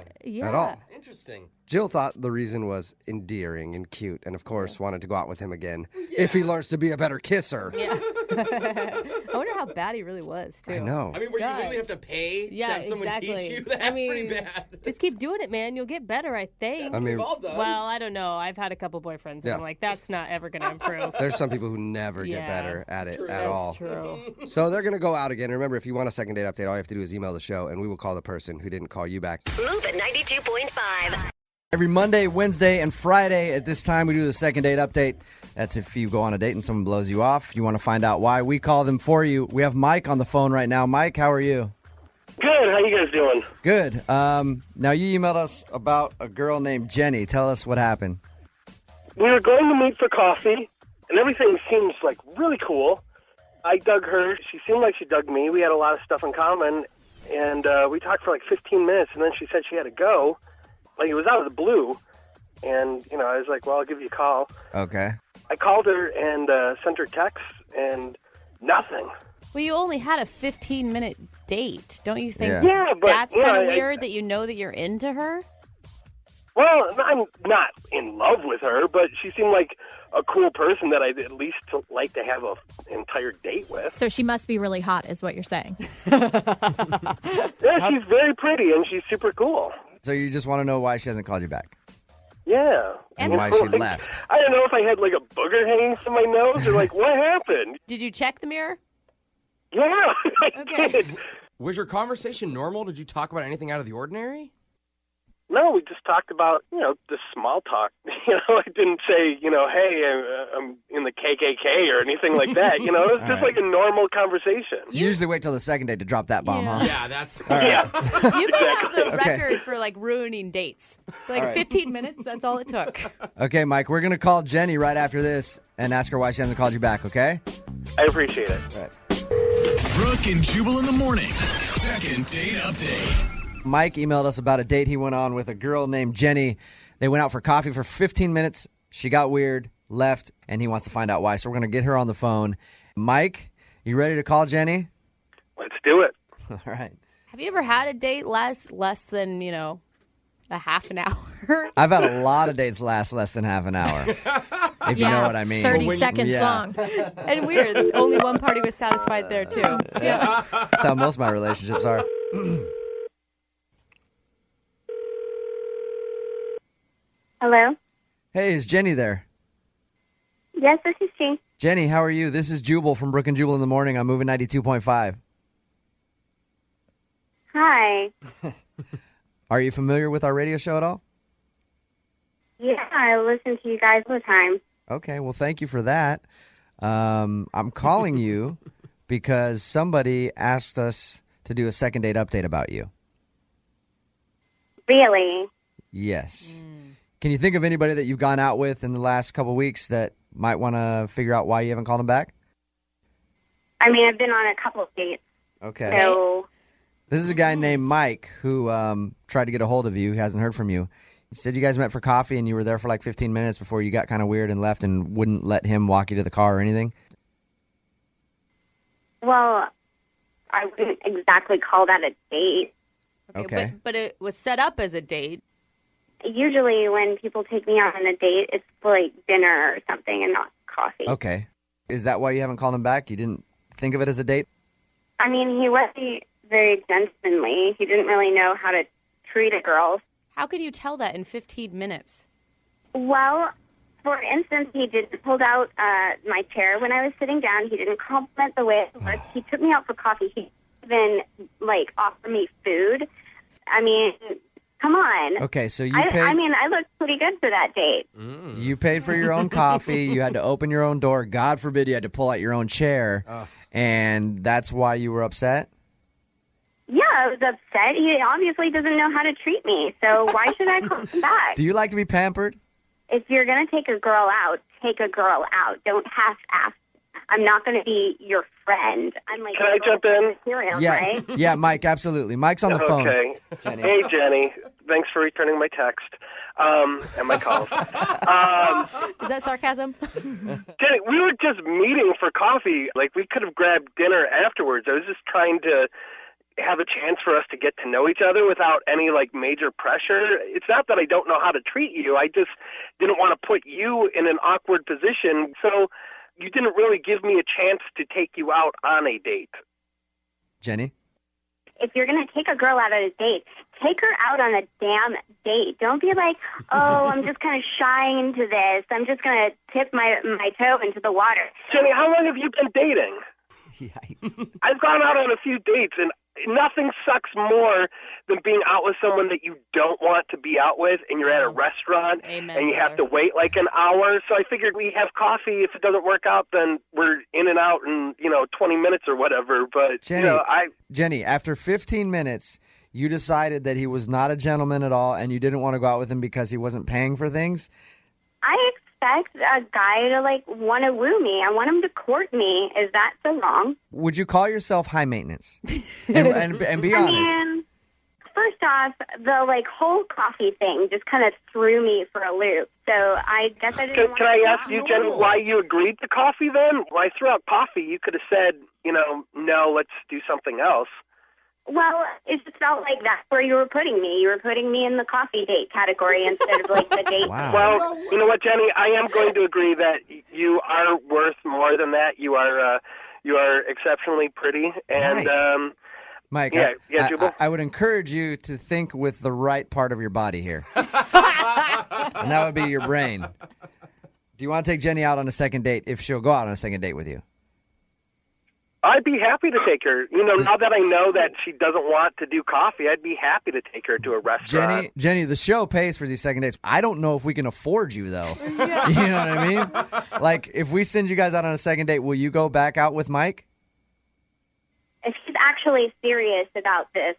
at all. Interesting. Jill thought the reason was endearing and cute, and of course wanted to go out with him again if he learns to be a better kisser. Yeah. I wonder how bad he really was, too. I know. I mean, where you literally have to pay to have someone teach you? That's pretty bad. Just keep doing it, man. You'll get better, I think. I mean, well, I don't know. I've had a couple boyfriends, and I'm like, that's not ever going to improve. There's some people who never get better at it at all. True. So they're going to go out again. Remember, if you want a second date update, all you have to do is email the show, and we will call the person who didn't call you back. Move at 92.5. Every Monday, Wednesday, and Friday at this time, we do the second date update. That's if you go on a date and someone blows you off. You want to find out why, we call them for you. We have Mike on the phone right now. Mike, how are you? Good. How you guys doing? Good. Now, you emailed us about a girl named Jenny. Tell us what happened. We were going to meet for coffee, and everything seems like really cool. I dug her. She seemed like she dug me. We had a lot of stuff in common, and we talked for like 15 minutes, and then she said she had to go. Like, it was out of the blue, and, I was like, well, I'll give you a call. Okay. I called her and sent her texts, and nothing. Well, you only had a 15-minute date. Don't you think Yeah, but that's you know, kind of weird that you know that you're into her? Well, I'm not in love with her, but she seemed like a cool person that I'd at least like to have an entire date with. So she must be really hot, is what you're saying. Yeah, she's very pretty, and she's super cool. So you just want to know why she hasn't called you back? Yeah. And why she left. I don't know if I had like a booger hanging from my nose or like what happened. Did you check the mirror? Yeah, I did. Was your conversation normal? Did you talk about anything out of the ordinary? No, we just talked about, the small talk. I didn't say, hey, I'm in the KKK or anything like that. It was just like a normal conversation. You usually wait till the second date to drop that bomb, huh? Yeah, that's... All right. Yeah. You may have the Okay. record for, ruining dates. Like, All right. 15 minutes, that's all it took. Okay, Mike, we're going to call Jenny right after this and ask her why she hasn't called you back, okay? I appreciate it. All right. Brooke and Jubal in the mornings. Second date update. Mike emailed us about a date he went on with a girl named Jenny. They went out for coffee for 15 minutes. She got weird, left, and he wants to find out why. So we're going to get her on the phone. Mike, you ready to call Jenny? Let's do it. All right. Have you ever had a date less than, a half an hour? I've had a lot of dates last less than half an hour, if you know what I mean. 30 seconds long. And weird. Only one party was satisfied there, too. Yeah. That's how most of my relationships are. Hello? Hey, is Jenny there? Yes, this is she. Jenny, how are you? This is Jubal from Brooke and Jubal in the morning. I'm moving 92.5. Hi. Are you familiar with our radio show at all? Yeah, I listen to you guys all the time. Okay, well, thank you for that. I'm calling you because somebody asked us to do a second date update about you. Really? Yes. Can you think of anybody that you've gone out with in the last couple of weeks that might want to figure out why you haven't called them back? I mean, I've been on a couple of dates. Okay. So, This is a guy named Mike who tried to get a hold of you. He hasn't heard from you. He said you guys met for coffee and you were there for like 15 minutes before you got kind of weird and left and wouldn't let him walk you to the car or anything. well, I wouldn't exactly call that a date. Okay. But it was set up as a date. Usually when people take me out on a date, it's like dinner or something and not coffee. Okay. Is that why you haven't called him back? You didn't think of it as a date? I mean, he wasn't very gentlemanly. He didn't really know how to treat a girl. How can you tell that in 15 minutes? Well, for instance, he didn't hold out my chair when I was sitting down. He didn't compliment the way it looked. He took me out for coffee. He didn't even, offer me food. I mean, come on. Okay, so you I paid... I looked pretty good for that date. You paid for your own coffee. You had to open your own door. God forbid you had to pull out your own chair. And that's why you were upset? Yeah, I was upset. He obviously doesn't know how to treat me, so why should I call him back? Do you like to be pampered? If you're going to take a girl out, take a girl out. Don't half-ass. I'm not going to be your friend. I'm like, can I jump in? Material, Yeah, right? yeah, Mike, absolutely. Mike's on the phone. Okay. Jenny. Hey, Jenny. Thanks for returning my text and my calls. Is that sarcasm? Jenny, we were just meeting for coffee. Like, we could have grabbed dinner afterwards. I was just trying to have a chance for us to get to know each other without any, major pressure. It's not that I don't know how to treat you. I just didn't want to put you in an awkward position. So you didn't really give me a chance to take you out on a date. Jenny? If you're going to take a girl out on a date, take her out on a damn date. Don't be like, oh, I'm just kind of shying into this. I'm just going to tip my toe into the water. Jenny, how long have you been dating? Yikes. I've gone out on a few dates, and nothing sucks more than being out with someone that you don't want to be out with, and you're at a restaurant, Amen, and you have to wait an hour. So I figured we have coffee. If it doesn't work out, then we're in and out in, 20 minutes or whatever. But, Jenny, after 15 minutes, you decided that he was not a gentleman at all, and you didn't want to go out with him because he wasn't paying for things? I expect a guy to, want to woo me. I want him to court me. Is that so wrong? Would you call yourself high maintenance? and be honest. I mean, first off, the, whole coffee thing just kind of threw me for a loop. So I guess I didn't Can I ask you, Jenny, why you agreed to coffee then? When I threw out coffee, you could have said, no, let's do something else. Well, it just felt like that's where you were putting me. You were putting me in the coffee date category instead of the date. Wow. Well, you know what, Jenny? I am going to agree that you are worth more than that. You are exceptionally pretty, and Mike, Jubal? I would encourage you to think with the right part of your body here, and that would be your brain. Do you want to take Jenny out on a second date if she'll go out on a second date with you? I'd be happy to take her. Now that I know that she doesn't want to do coffee, I'd be happy to take her to a restaurant. Jenny, the show pays for these second dates. I don't know if we can afford you, though. Yeah. You know what I mean? If we send you guys out on a second date, will you go back out with Mike? If she's actually serious about this,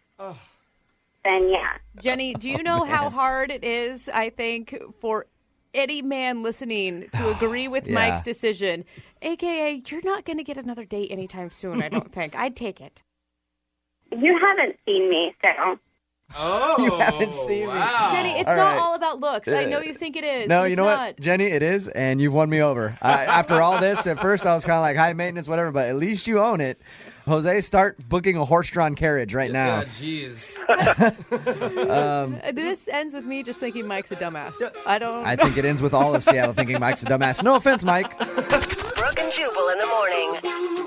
then yeah. Jenny, do you know how hard it is, I think, for any man listening to agree with Yeah. Mike's decision? AKA, you're not going to get another date anytime soon, I don't think. I'd take it. You haven't seen me, so. Oh, You haven't seen me. Jenny, it's All not right. all about looks. I know you think it is. No, but you it's know not. what, Jenny? It is, and you've won me over. After all this, at first I was kind of like high maintenance, whatever, but at least you own it. Jose, start booking a horse-drawn carriage right now. Jeez. This ends with me just thinking Mike's a dumbass. I think it ends with all of Seattle thinking Mike's a dumbass. No offense, Mike. Brooke and Jubal in the morning.